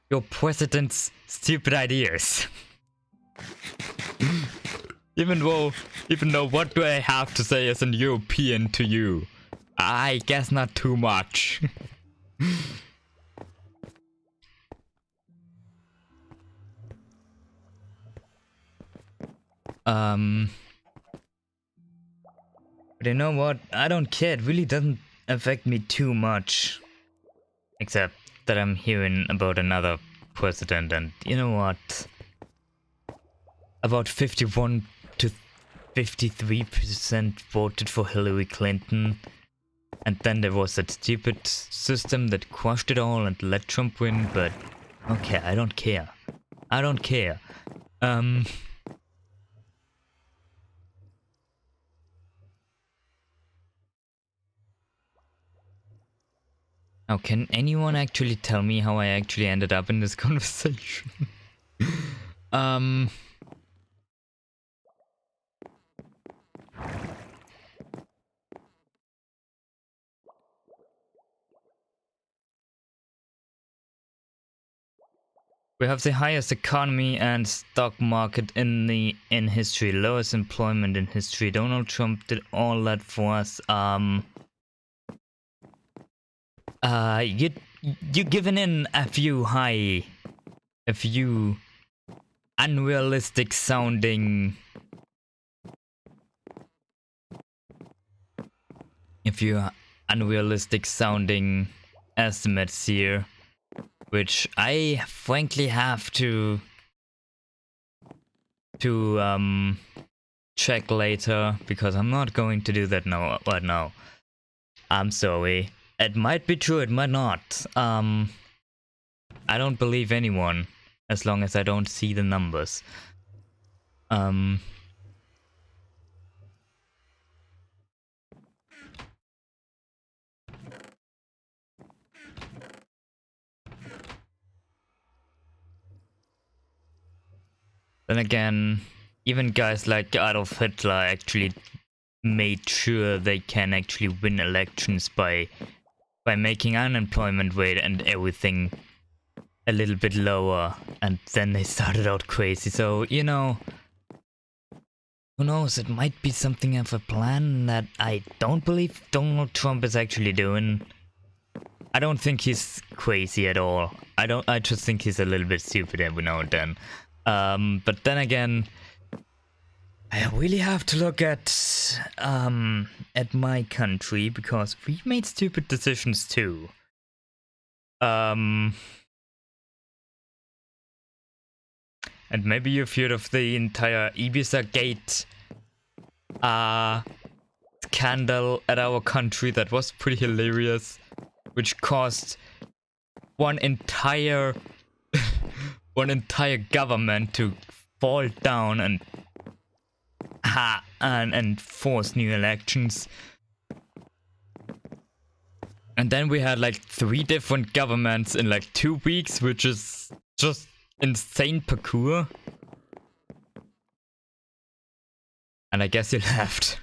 your president's stupid ideas. Even though, what do I have to say as an European to you? I guess not too much. But you know what? I don't care. It really doesn't affect me too much. Except that I'm hearing about another president, and you know what? About 51 to 53% voted for Hillary Clinton. And then there was that stupid system that crushed it all and let Trump win, but okay, I don't care. I don't care. Now, can anyone actually tell me how I actually ended up in this conversation? We have the highest economy and stock market in history, lowest employment in history. Donald Trump did all that for us. You given in a few unrealistic sounding, estimates here, which I frankly have to check later, because I'm not going to do that now right now. I'm sorry. It might be true, it might not. I don't believe anyone as long as I don't see the numbers. Then again, even guys like Adolf Hitler actually made sure they can actually win elections by making unemployment rate and everything a little bit lower, and then they started out crazy. So, you know, who knows, it might be something of a plan that I don't believe Donald Trump is actually doing. I don't think he's crazy at all. I just think he's a little bit stupid every now and then. But then again, I really have to look at my country, because we made stupid decisions too. And maybe you've heard of the entire NBSgamAT scandal at our country that was pretty hilarious, which caused one entire government to fall down and force new elections. And then we had like 3 different governments in like 2 weeks, which is just insane parkour. And I guess you left.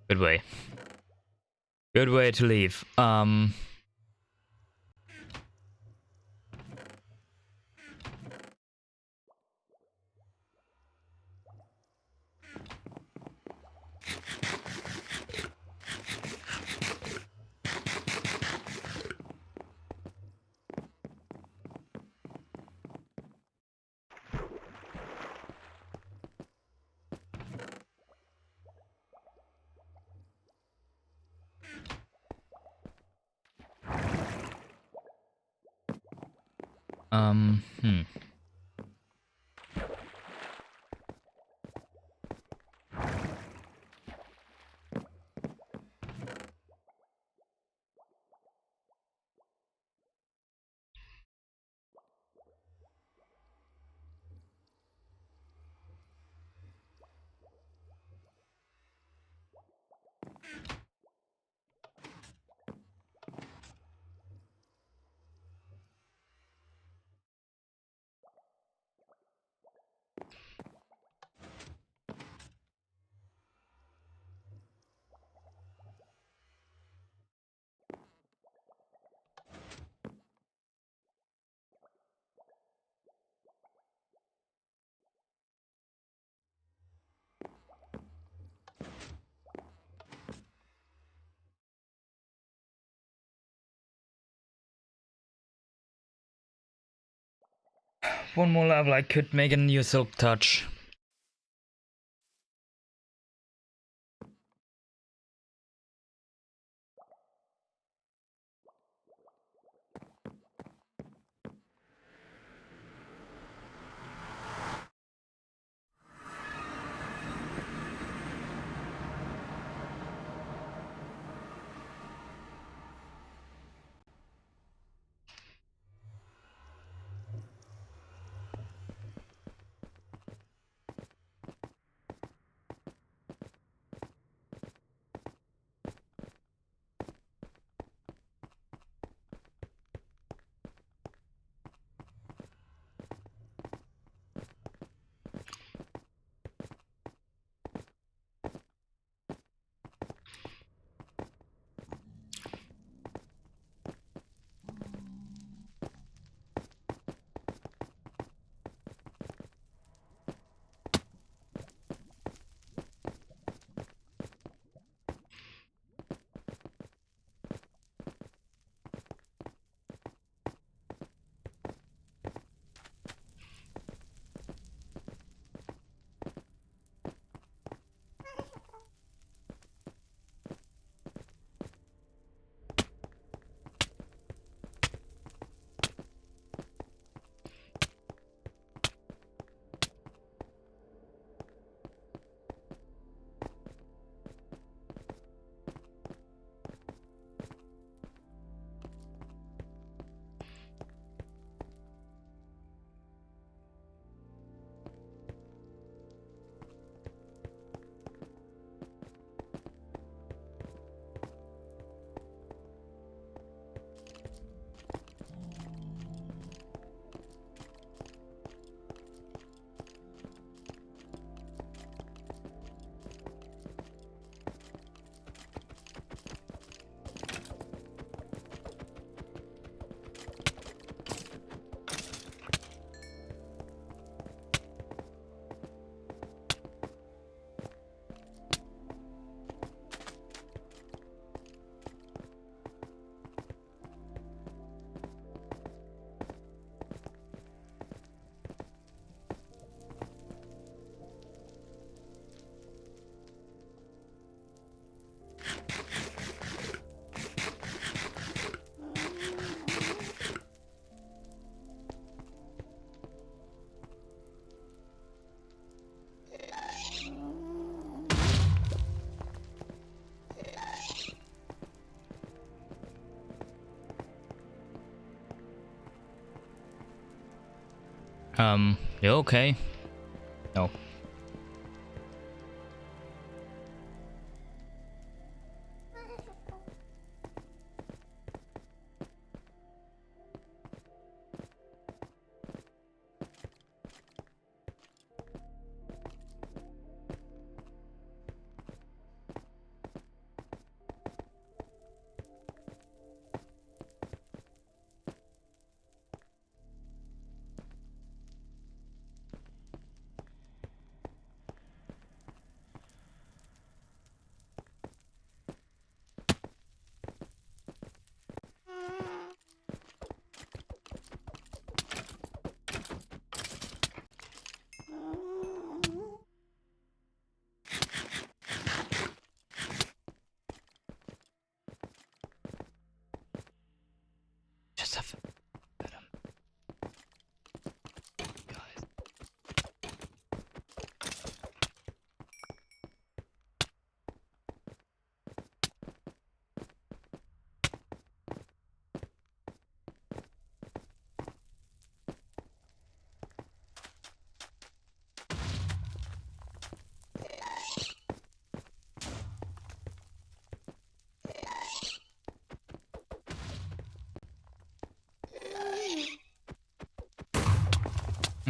Good way. Good way to leave. One more level, I could make a new silk touch. You okay? No. Just have guys.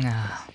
Ah.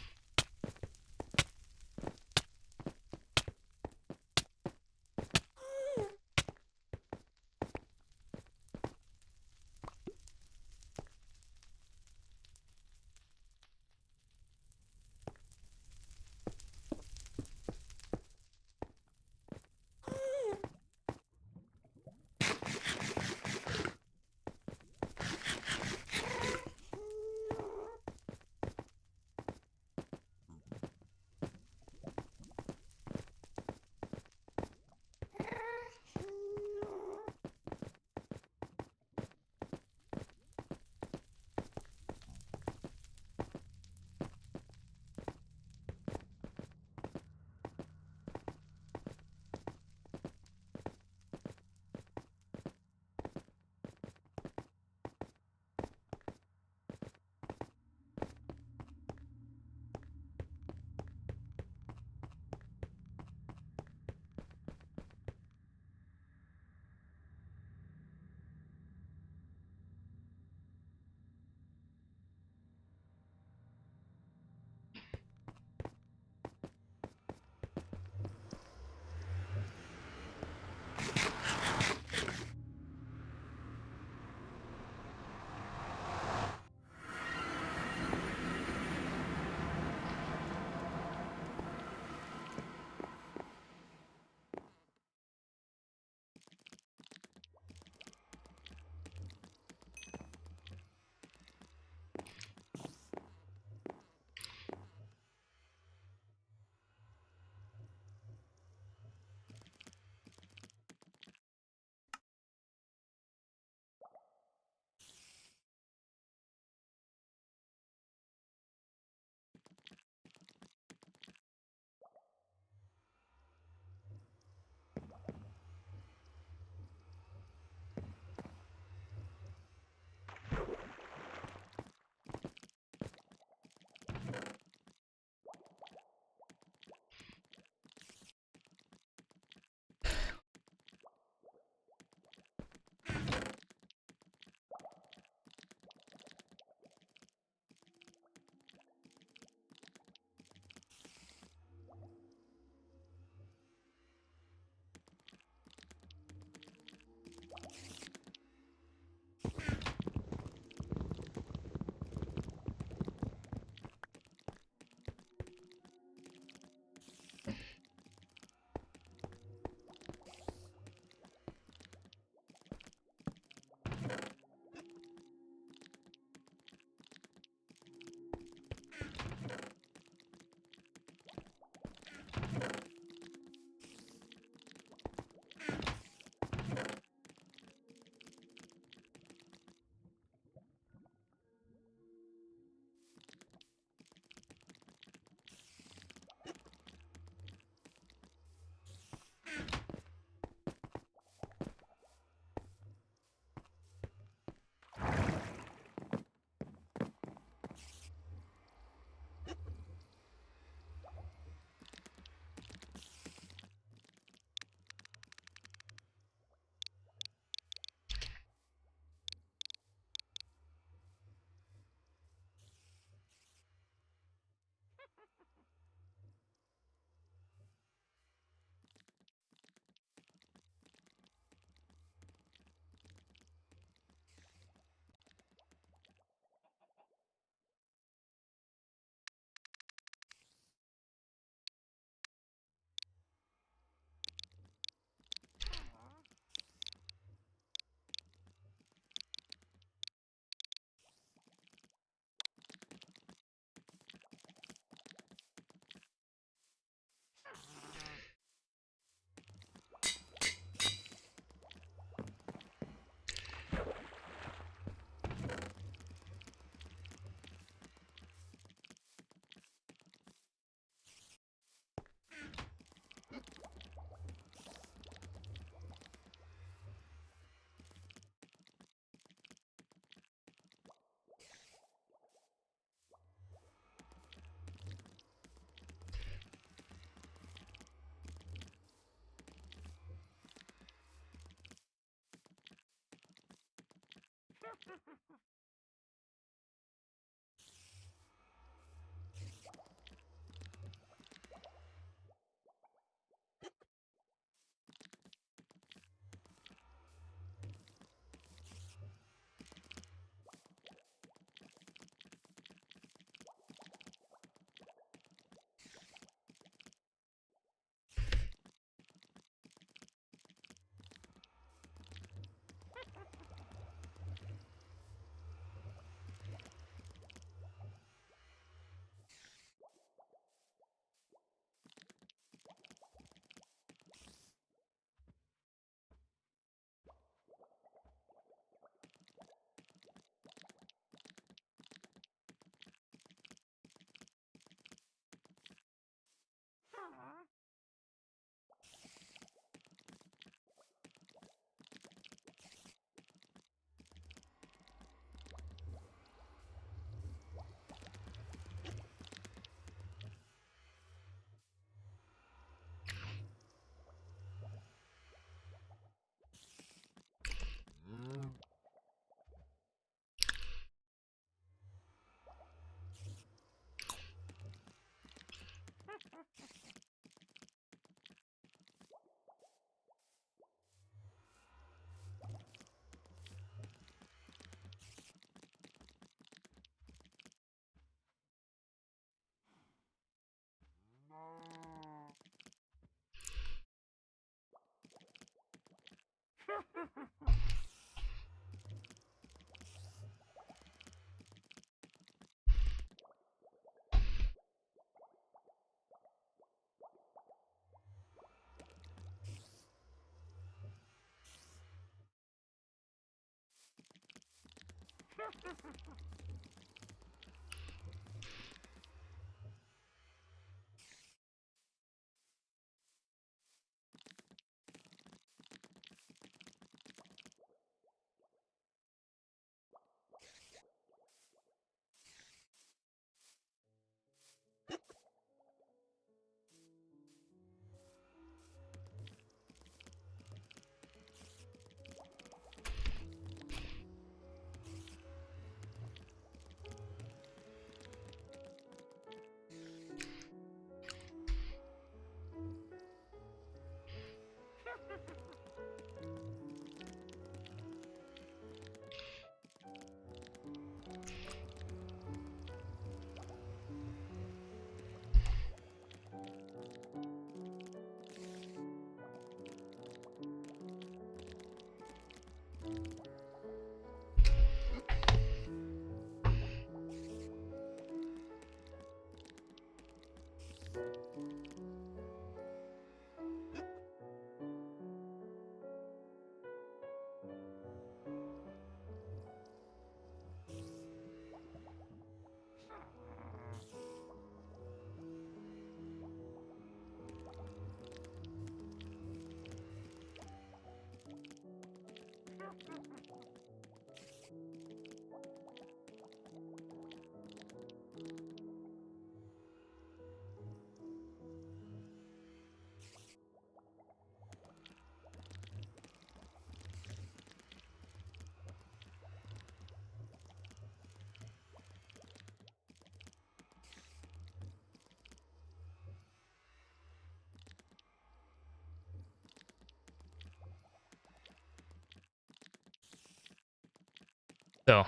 So,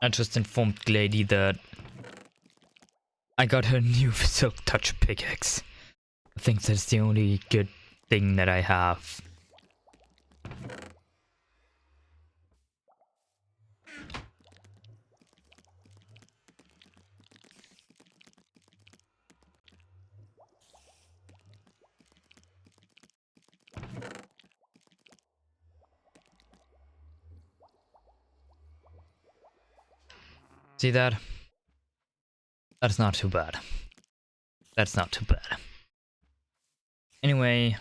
I just informed Glady that I got her new Silk Touch pickaxe. I think that's the only good thing that I have. See that? That's not too bad. That's not too bad. Anyway,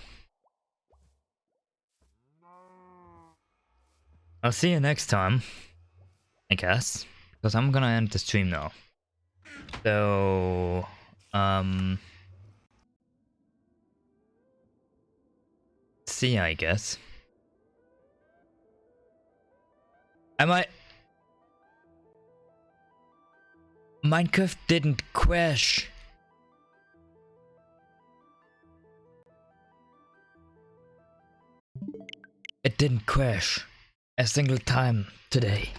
I'll see you next time, I guess, because I'm gonna end the stream now. So, see ya, I guess. I might Minecraft didn't crash. It didn't crash a single time today.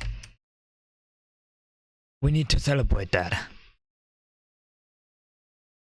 We need to celebrate that.